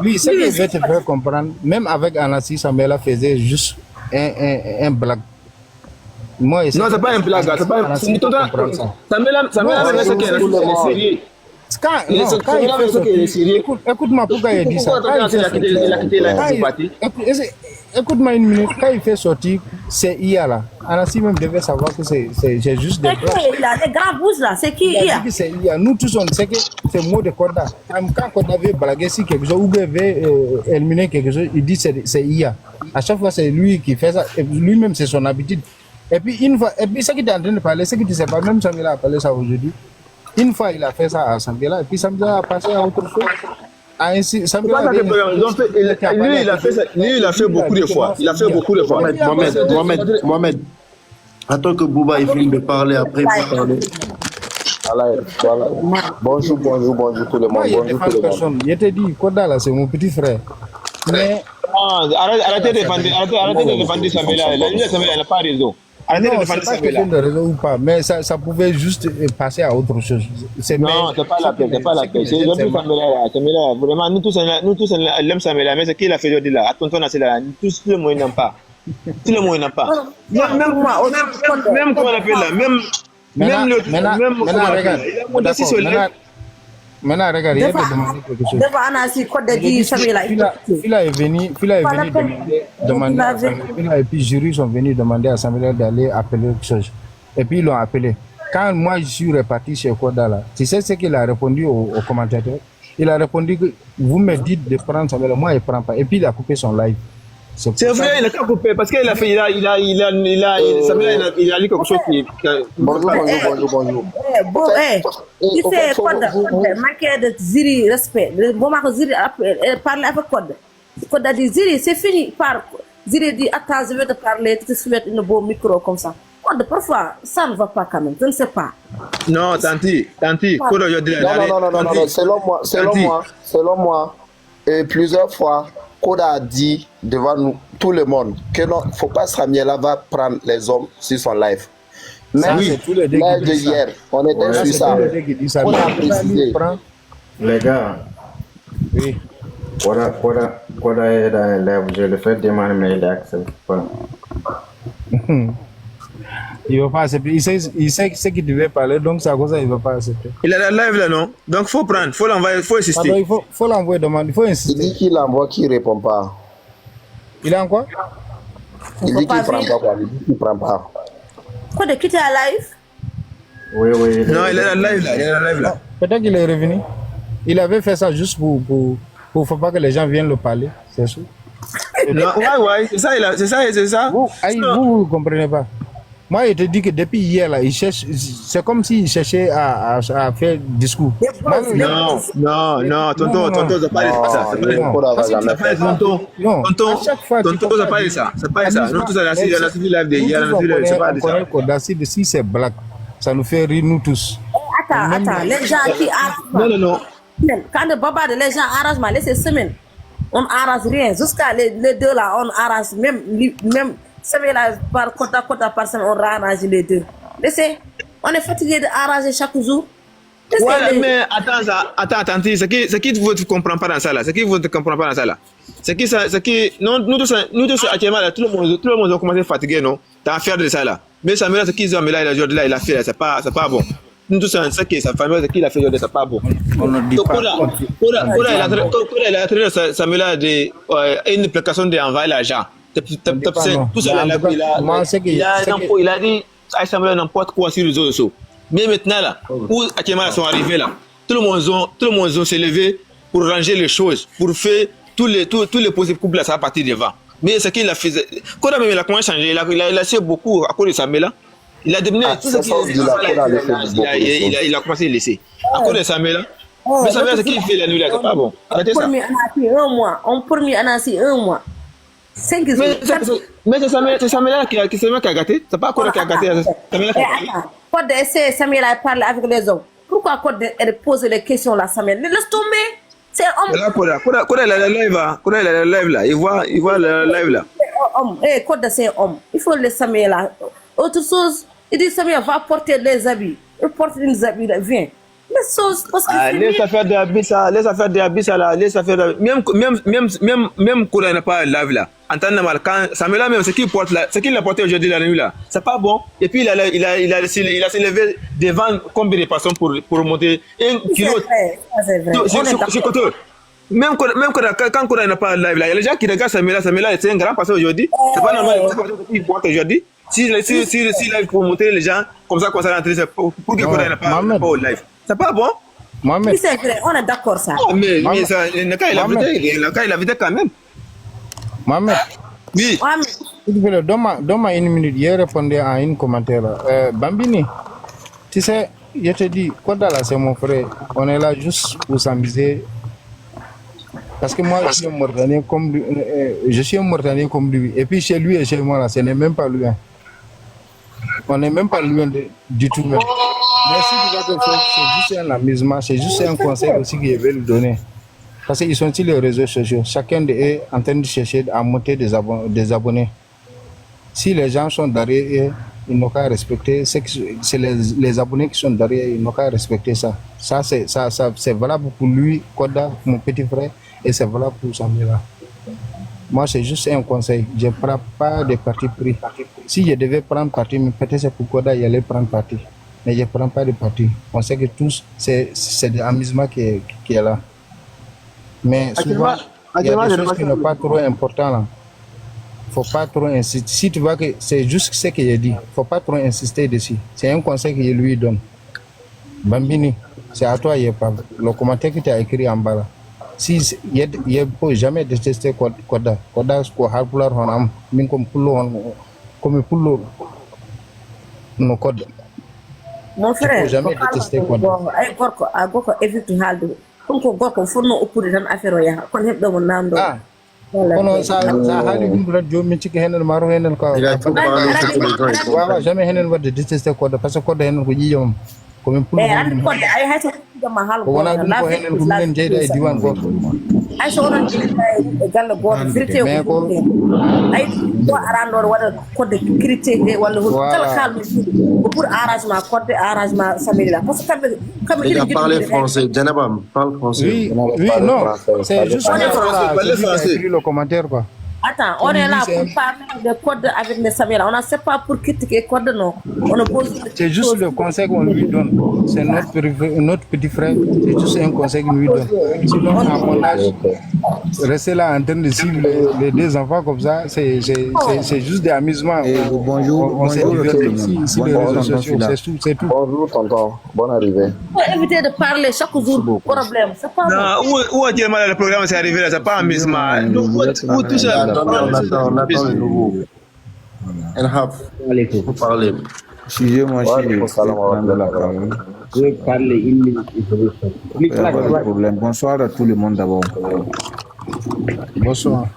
Oui, ce qui veut te faire comprendre, même avec Anassi, Samuel faisait juste un blague. Moi, non, c'est pas un blague, c'est pas un. Samuel, c'est qu'il est sérieux. Quand il fait sortir, écoute-moi, pourquoi il dit ça? Écoute-moi une minute, quand il fait sortir, c'est IA là. Anassi même devait savoir que c'est juste des blagues. Il a des grands bouches là, c'est qui IA? C'est IA. Nous tous on sait que c'est le mot de Koda. Quand Koda veut blaguer sur quelque chose ou veut éliminer quelque chose, il dit c'est IA. À chaque fois, c'est lui qui fait ça. Lui-même, c'est son habitude. Et puis, ce qu'il est en train de parler, c'est que tu ne sais pas, même Samila a parlé ça aujourd'hui. Une fois, il a fait ça à Samila, et puis Samila a passé à autre chose. Lui, il a fait beaucoup de fois. Mohamed, attends que Bouba il finisse de parler, après il faut parler. Voilà. Bonjour tout le monde. Je te dis, Koda là, c'est mon petit frère. Mais. Arrêtez de défendre Samila. Samila n'a pas raison. Non, c'est pas question de raison ou pas, mais ça pouvait juste passer à autre chose. Non, c'est pas la paix, c'est pas la paix. C'est Samila, vraiment, nous tous, on aime Samila, mais c'est qui l'a fait aujourd'hui là? À tonton Anassi là, tous le monde n'aime pas. Tout le monde n'aime pas. Même comment on appelle là, même l'autre, même comment on appelle là. Maintenant, regarde, il y a de demander quelque chose. Devant Anasi, code de dit Samuel. Fila est venu demander à Samuel, et puis les jurys sont venus demander à Samuel d'aller appeler quelque chose. Et puis ils l'ont appelé. Quand moi je suis reparti chez Koda là, tu sais ce qu'il a répondu au commentateur? Il a répondu que vous me dites de prendre Samuel, moi je ne prends pas. Et puis il a coupé son live. C'est vrai, il a pas coupé parce qu'il a fait, Samuel, il a dit quelque chose qui. Bonjour. Bon, il fait code, manquer de ziri respect. Le moment que ziri parle avec code. Code a dit ziri, c'est fini. Ziri dit attends, je vais te parler, tu te souviens un beau micro comme ça. Code, parfois, ça ne va pas quand même, je ne sais pas. Non, tanti, code aujourd'hui. Non, selon moi, et plusieurs fois, Koda a dit devant nous, tout le monde, que non, il ne faut pas Samuela va prendre les hommes sur son live. Même live de hier, on était sur ça. On a précisé. Les gars, oui. Koda est dans un live, je le fais demander, mais il n'accepte pas. Il ne va pas accepter. Il sait ce qu'il devait parler, donc c'est à cause ça qu'il ne va pas accepter. Il a la live là, non? Donc il faut prendre, il faut l'envoyer, il faut insister. Pardon, il faut l'envoyer demander, il faut insister. Il dit qu'il l'envoie, qu'il ne répond pas. Il a en quoi? Il dit qu'il ne prend pas quoi. Il dit qu'il ne prend pas. Quoi de quitter la live? Oui. Non, il est la live là. Peut-être qu'il est revenu. Il avait fait ça juste pour faut pas que les gens viennent le parler, c'est sûr. Non, ouais, c'est ça. Vous ne comprenez pas. Moi, il te dit que depuis hier, là, il cherche. C'est comme s'il cherchait à faire discours. Non, tonton, ça parle de ça. Tonton, ça parle de ça. C'est pas ça. Nous tous, on a suivi live de hier, c'est pas de ça. Si c'est blague, ça nous fait rire, nous tous. Attends, les gens qui arrangent. Non. Quand le baba de les gens arrangent, laissez semaine. On n'arrange rien. Jusqu'à les deux là, on arrange même. Samuel par côte par semaine, on arrange les deux. Laissez, on est fatigué d'arranger chaque jour. Ouais, mais attends, ce qui vous ne comprenez pas dans ça là, c'est qui, nous tous actuellement là, tout le monde a commencé à fatiguer, non? T'as affaire de ça là. Mais Samuel, ce qu'ils ont mis là, il a fait là, c'est pas bon. Nous tous, c'est qui, sa famille, ce qu'il a fait aujourd'hui, c'est pas bon. On ne dit pas. Il a traité Samuel de une application d'envoyer l'argent. Tout ça, il a dit à Samuel n'importe quoi sur les réseaux sociaux. Mais maintenant là, où actuellement ils sont arrivés là, tout le monde ont s'est levé pour ranger les choses, pour faire tous les possibles couples là, ça va partir devant. Mais ce qu'il a fait, quand même il a commencé à changer, il a laissé beaucoup à cause de Samuel là. Il a devenu tout ce qu'il a commencé à laisser. À cause de Samuel là. Mais Samuel, ce qu'il fait la nuit là, c'est pas bon. Arrêtez ça. On promet Anasi un mois. Mais c'est Samuel qui a gâté. C'est pas Koda qui a gâté. Code essaie Samuel à parler avec les hommes. Pourquoi Code pose les questions là, Samuel? Laisse tomber. C'est homme. Koda il a la live là. Il voit la live là. Code c'est homme. Il faut laisser Samuel là. Autre chose, il dit Samuel va porter les habits. Il porte les habits là, viens. Laisse affaire de habits ça, même Koda n'a pas live là. Entendez mal, quand Samuel même ce qu'il porte là, ce qu'il a porté aujourd'hui la nuit là, c'est pas bon. Et puis il a s'est levé devant combien de personnes pour monter 1 kilo. C'est côté. Même quand Koda n'a pas live là, il y a les gens qui regardent Samuel c'est un grand passeur aujourd'hui. C'est pas normal qu'il porte aujourd'hui. Si live pour monter les gens comme ça rentrer pour que Koda n'a pas au live. C'est pas bon. Oui, c'est vrai, on est d'accord ça. Mais ça, le cas il a vidé quand même. Mohamed. Oui. Donne-moi une minute, je répondais à un commentaire. Bambini, tu sais, je te dis, Koda là c'est mon frère. On est là juste pour s'amuser. Parce que moi je suis un Mauritanien comme lui. Et puis chez lui et chez moi là, ce n'est même pas loin. On n'est même pas loin du tout même. Merci de votre frère, c'est juste un amusement, c'est juste un conseil aussi que je vais lui donner. Parce qu'ils sont sur les réseaux sociaux, chacun d'eux est en train de chercher à monter des abonnés. Si les gens sont derrière, ils n'ont qu'à respecter, c'est les abonnés qui sont derrière, ils n'ont qu'à respecter ça. Ça c'est valable pour lui, Koda, mon petit frère, et c'est valable pour Samuel. Moi, c'est juste un conseil. Je ne prends pas de parti pris. Si je devais prendre parti, peut-être c'est pour Koda, il allait prendre parti. mais je ne prends pas de parti. On sait que tous, c'est de l'amusement qui est là. Mais souvent, il y a des choses qui ne sont pas trop importantes là. Faut pas trop insister. Si tu vois que c'est juste ce que j'ai dit, faut pas trop insister dessus. C'est un conseil que je lui donne. Bambini, c'est à toi, il parle. Le commentaire que tu as écrit en bas là. Si il ne faut jamais détester Koda. Koda, c'est quoi? Harpoular, on a mis comme pour nos codes. Mon frère, il ne faut jamais détester Koda. Kono sa haali ɗum ɗon joni min cikki henen maro henen ko jamais henen wadde détesté kodde par ce que kodde henen ko ƴiƴam komin pullo ko wona ɗum ko henen ko minen jeyɗa e diwan goto ay so onon e galle goto vérité ko ay ko arandor waɗa kodde critiqué walla kala kalmo ko pour arrangement kodde arrangement samira parce que kamɓe il a parlé français Djanabam parle français oui non c'est juste le commentaire quoi. Attends, on est là pour parler de code avec les Samira. On c'est pas pour critiquer code, non. On pose. C'est juste le conseil qu'on lui donne. C'est notre petit frère. C'est juste un conseil qu'on lui donne. Sinon, à mon âge, rester là en train de suivre les deux enfants comme ça, c'est juste des amusements. Bonjour. On s'est diverti ici les réseaux sociaux. C'est tout. Bonjour, tonton. Bonne arrivée. Il faut éviter de parler chaque jour. Problème. C'est pas non, où actuellement le programme s'est arrivé là, c'est pas amusement. Où tout ça. On attend le nouveau. Vous parlez. Excusez-moi, je vais parler une minute. Pas de problème. Bonsoir à tout le monde d'abord. Bonsoir.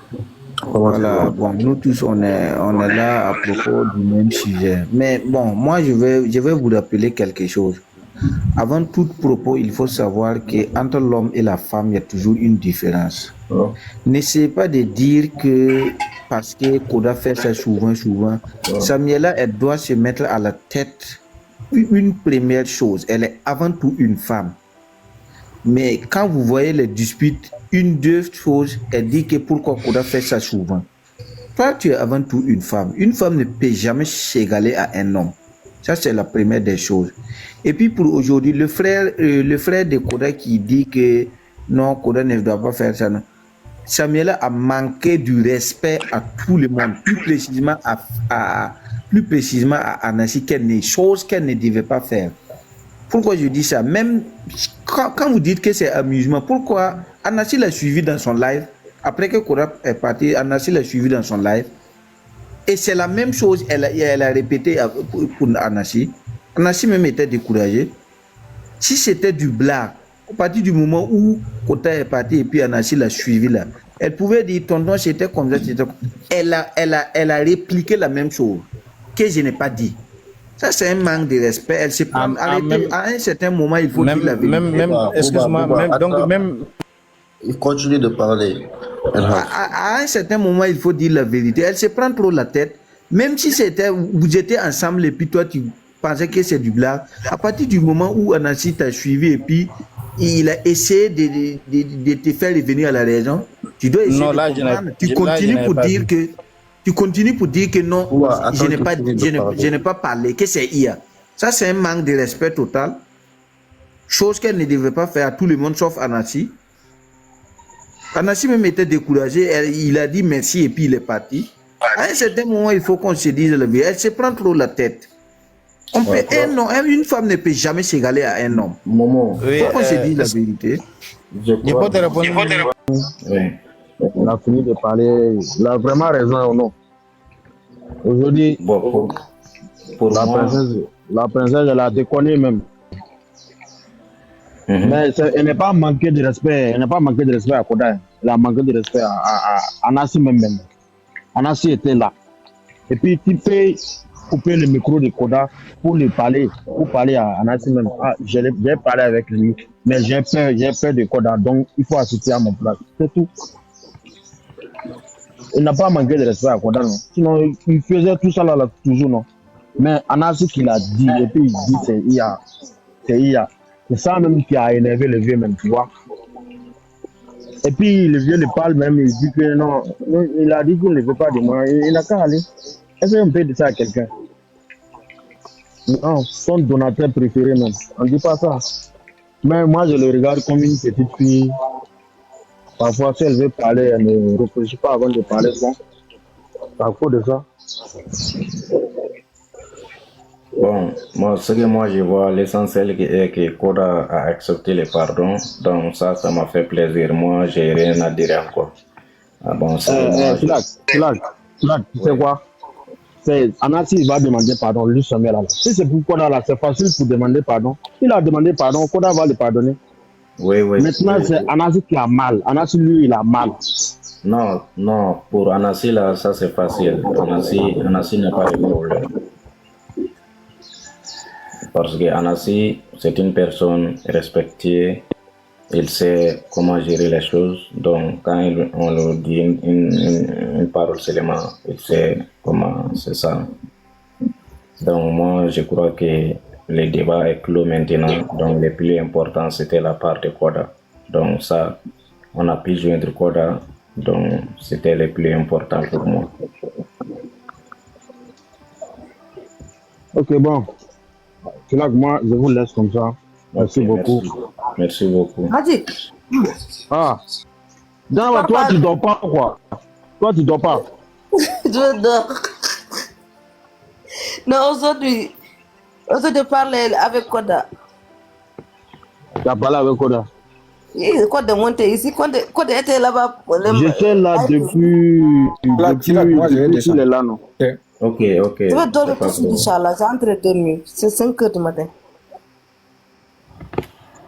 Voilà, bon, nous tous on est là à propos du même sujet. Mais bon, moi je vais vous rappeler quelque chose. Avant tout propos, il faut savoir qu'entre l'homme et la femme, il y a toujours une différence. N'essayez pas de dire que parce que Koda fait ça souvent, Samuela, elle doit se mettre à la tête une première chose. Elle est avant tout une femme. Mais quand vous voyez les disputes, deux choses, elle dit que pourquoi Koda fait ça souvent. Toi, tu es avant tout une femme. Une femme ne peut jamais s'égaler à un homme. Ça, c'est la première des choses. Et puis pour aujourd'hui, le frère de Koda qui dit que non, Koda ne doit pas faire ça. Non. Samuela a manqué du respect à tout le monde, plus précisément à Anassi, chose qu'elle ne devait pas faire. Pourquoi je dis ça? Même quand vous dites que c'est amusement, pourquoi Anassi l'a suivi dans son live? Après que Koda est parti, Anassi l'a suivi dans son live. Et c'est la même chose, elle a répété pour Anassi. Anassi même était découragé. Si c'était du blague, à partir du moment où Kota est parti et puis Anassi l'a suivi là, elle pouvait dire tonton c'était comme ça, elle a répliqué la même chose que je n'ai pas dit. Ça c'est un manque de respect. Elle se prend à un certain moment, il faut dire la vérité. Excuse-moi, il continue de parler. À un certain moment, il faut dire la vérité. Elle se prend trop la tête. Même si vous étiez ensemble et puis toi tu pensais que c'est du blague, à partir du moment où Anassi t'a suivi et puis il a essayé de te faire revenir à la raison, tu dois essayer de comprendre. Tu continues pour dire que non, je n'ai pas parlé, que c'est IA. Ça, c'est un manque de respect total. Chose qu'elle ne devait pas faire à tout le monde sauf Anassi. Anassi même était découragé. Il a dit merci et puis il est parti. À un certain moment, il faut qu'on se dise la vérité. Elle se prend trop la tête. Une femme ne peut jamais s'égaler à un homme. Momo. Il faut qu'on se dise la vérité. On a fini de parler. Il a vraiment raison ou non? Aujourd'hui, pour la princesse, elle a déconné même. Mais elle n'est pas manqué de respect. Elle n'a pas manqué de respect à Koda. Elle a manqué de respect à Anassi même. Anassi était là. Et puis tu fais couper le micro de Koda pour parler à Anassi même. J'ai parlé avec lui, mais j'ai peur de Koda, donc il faut assister à mon place. C'est tout. Il n'a pas manqué de respect à Koda, non. Sinon, il faisait tout ça là toujours, non. Mais Anassi qui l'a dit, et puis il dit c'est IA. C'est IA. C'est ça même qui a énervé le vieux même, tu vois. Et puis le vieux le parle même, il dit que non, il a dit qu'il ne veut pas de moi, il n'a qu'à aller. Est-ce qu'on peut dire ça à quelqu'un? Non, son donateur préféré même. On ne dit pas ça. Mais moi, je le regarde comme une petite fille. Parfois, si elle veut parler, elle ne réfléchit pas avant de parler. Bon, c'est à cause de ça. Bon, moi, ce que moi je vois, l'essentiel est que Koda a accepté les pardons. Donc ça m'a fait plaisir. Moi, j'ai rien à dire encore. Ah bon, Flag, tu sais quoi? Anassi va demander pardon, lui Samuel là. Si c'est pour Koda là, c'est facile pour demander pardon. Il a demandé pardon, Koda va le pardonner. Oui. Maintenant, c'est Anassi qui a mal. Anassi, lui, il a mal. Non, pour Anassi là, ça c'est facile. Anassi n'a pas de problème. Parce que Anassi, c'est une personne respectée. Il sait comment gérer les choses. Donc, quand on lui dit une parole seulement, il sait comment c'est ça. Donc, moi, je crois que le débat est clos maintenant. Donc, le plus important, c'était la part de Koda. Donc, ça, on a pu joindre Koda. Donc, c'était le plus important pour moi. Ok, bon. C'est là que moi, je vous laisse comme ça. Merci beaucoup. Merci beaucoup. Magic. Ah. Dans toi, tu dors pas, quoi? Toi, tu dors pas? Je dors. Non, aujourd'hui, je parlais avec Koda. Tu as parlé avec Koda? Koda monté ici. Koda était là-bas. J'étais là depuis il est là, non? Ok. Je vais dormir tout de suite, Inch'Allah. J'ai entré de dormir. C'est 5 heures du matin.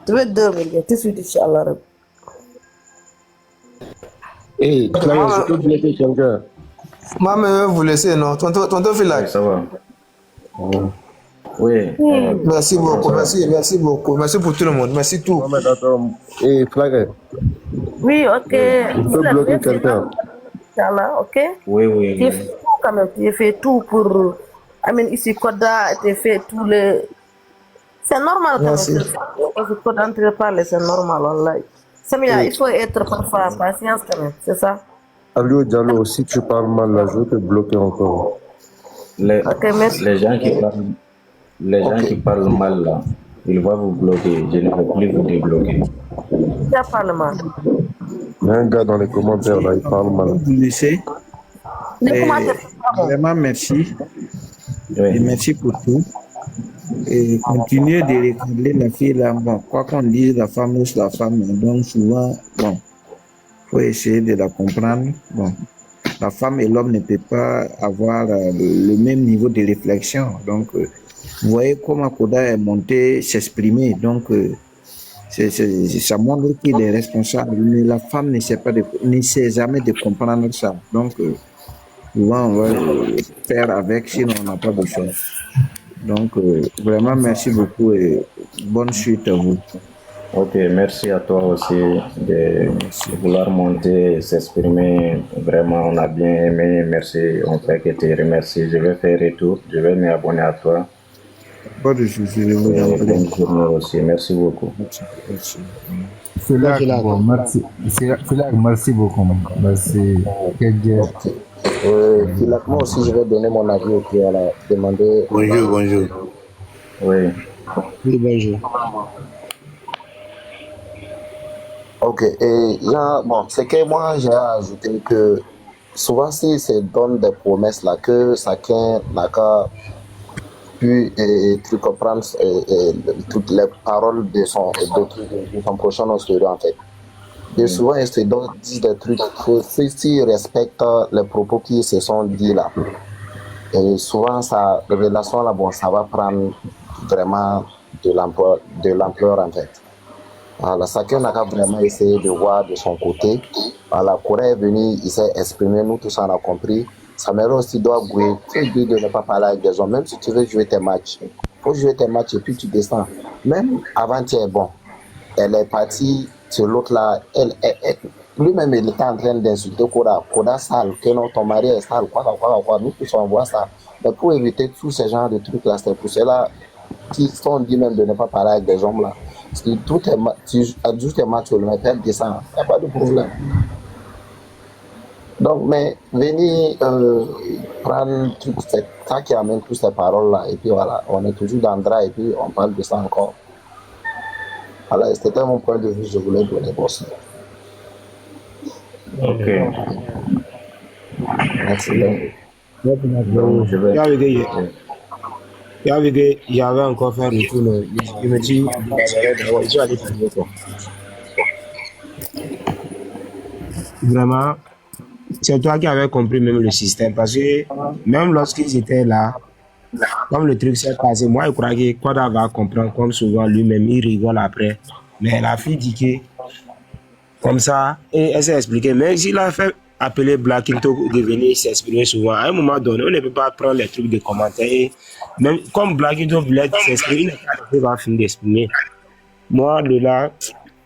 Je vais dormir tout de suite, Inch'Allah. Hey, je peux bloquer quelqu'un. Maman, je vais vous laisser, non? Tonton Filac. Ça va. Oui. Merci beaucoup, merci beaucoup. Merci pour tout le monde. Merci tout. Hey, Flag. Oui, ok. Je peux bloquer quelqu'un. Inch'Allah, ok? Oui. Tu fait tout quand même. Tu fait tout pour. Ici, Koda, tu fait tous les. C'est normal quand même. Parce que Koda entre parler, c'est normal, wallahi. Samia, il faut être parfois patience quand même, c'est ça? Alio Diallo, si tu parles mal là, je vais te bloquer encore. Les gens qui parlent mal là, ils vont vous bloquer. Je ne vais plus vous débloquer. Qui parle mal? Il y a un gars dans les commentaires là, il parle mal. Vous laissez. Vraiment merci. Et merci pour tout. Et continuer de regarder la fille là. Bon, quoi qu'on dise, la femme est la femme. Donc souvent, bon, faut essayer de la comprendre. Bon, la femme et l'homme ne peuvent pas avoir le même niveau de réflexion. Donc, vous voyez comment Koda est monté s'exprimer. Donc, ça montre qu'il est responsable. Mais la femme ne sait jamais de comprendre ça. Donc, souvent, on va faire avec, sinon on n'a pas de choix. Donc, vraiment, merci beaucoup et bonne suite à vous. Ok, merci à toi aussi de vouloir monter et s'exprimer. Vraiment, on a bien aimé. Merci, on fait que te remercie. Je vais faire retour. Je vais m'abonner à toi. Bonne journée aussi. Merci beaucoup. Filac, bon, merci. Filac, merci beaucoup. Merci. Filac, moi aussi, je vais donner mon avis au qui a demandé. Bonjour. Oui. Bonjour. Ok, et là, bon, c'est que moi, j'ai ajouté que souvent, si c'est donne des promesses là, que chacun n'a qu'à pu comprendre toutes les paroles de son prochain en fait. Et souvent, ils se disent des trucs, s'ils respectent les propos qui se sont dit là. Et souvent, la relation là, bon, ça va prendre vraiment de l'ampleur en fait. Voilà, chacun a vraiment essayé de voir de son côté. Voilà, Corée est venu, il s'est exprimé, nous tous on a compris. Samuel aussi doit jouer. Il faut de ne pas parler avec des hommes, même si tu veux jouer tes matchs. Il faut jouer tes matchs et puis tu descends. Même avant-hier, bon, elle est partie sur l'autre là. Lui-même, il était en train d'insulter Koda sale, que non, ton mari est sale, quoi. Nous tous on voit ça. Mais pour éviter tous ces genres de trucs là, c'est pour cela qu'ils sont dit même de ne pas parler avec des hommes là. Parce que tu joues tes matchs, le mec descend, il n'y a pas de problème. Donc, mais venir prendre c'est ça qui amène toutes ces paroles-là, et puis voilà, on est toujours dans le drap, et puis on parle de ça encore. Voilà, c'était mon point de vue, je voulais donner aussi. Ok. Merci. J'avais encore fait le tour. Il me dit, je suis allé filmer quoi. Vraiment, c'est toi qui avais compris même le système. Parce que même lorsqu'ils étaient là, comme le truc s'est passé, moi je crois que Koda va comprendre, comme souvent lui-même, il rigole après. Mais la fille dit que, comme ça, et elle s'est expliquée. Mais s'il a fait appeler Black Into de venir s'exprimer souvent, à un moment donné, on ne peut pas prendre les trucs de commentaires. Et même comme Black Into voulait s'exprimer, il va finir d'exprimer. Moi, de là,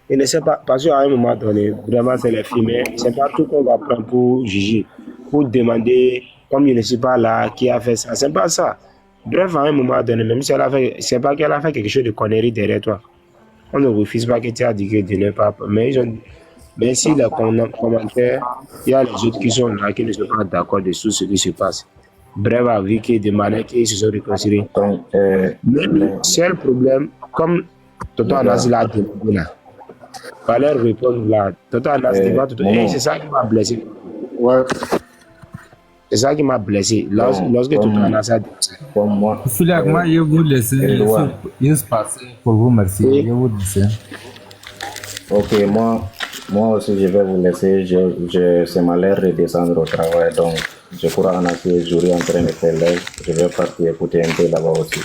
je ne sais pas, parce qu'à un moment donné, vraiment, c'est les filles, mais c'est pas tout qu'on va prendre pour juger, pour demander, comme je ne suis pas là, qui a fait ça. C'est pas ça. Bref, à un moment donné, même si elle a fait, c'est pas qu'elle a fait quelque chose de connerie derrière toi. On ne refuse pas que tu as dit que tu n'es pas. Mais si les commentaires, il y a les autres qui sont là, qui ne sont pas d'accord dessus ce qui se passe. Bref, avec qui de manière qu'ils se sont réconciliés. Mais le seul problème, comme Toto Anas l'a dit là, fallait répondre là. Toto Anas dit pas Toto. Et c'est ça qui m'a blessé. Ouais. C'est ça qui m'a blessé. Lorsque Toto Anas a dit ça. Pour moi. Filac, moi, je vous laisse juste passer pour vous, merci. Je vous laisse. Ok, moi aussi je vais vous laisser. C'est ma l'air de descendre au travail. Donc, je crois en assez, je suis en train de faire l'air. Je vais partir écouter un peu là-bas aussi.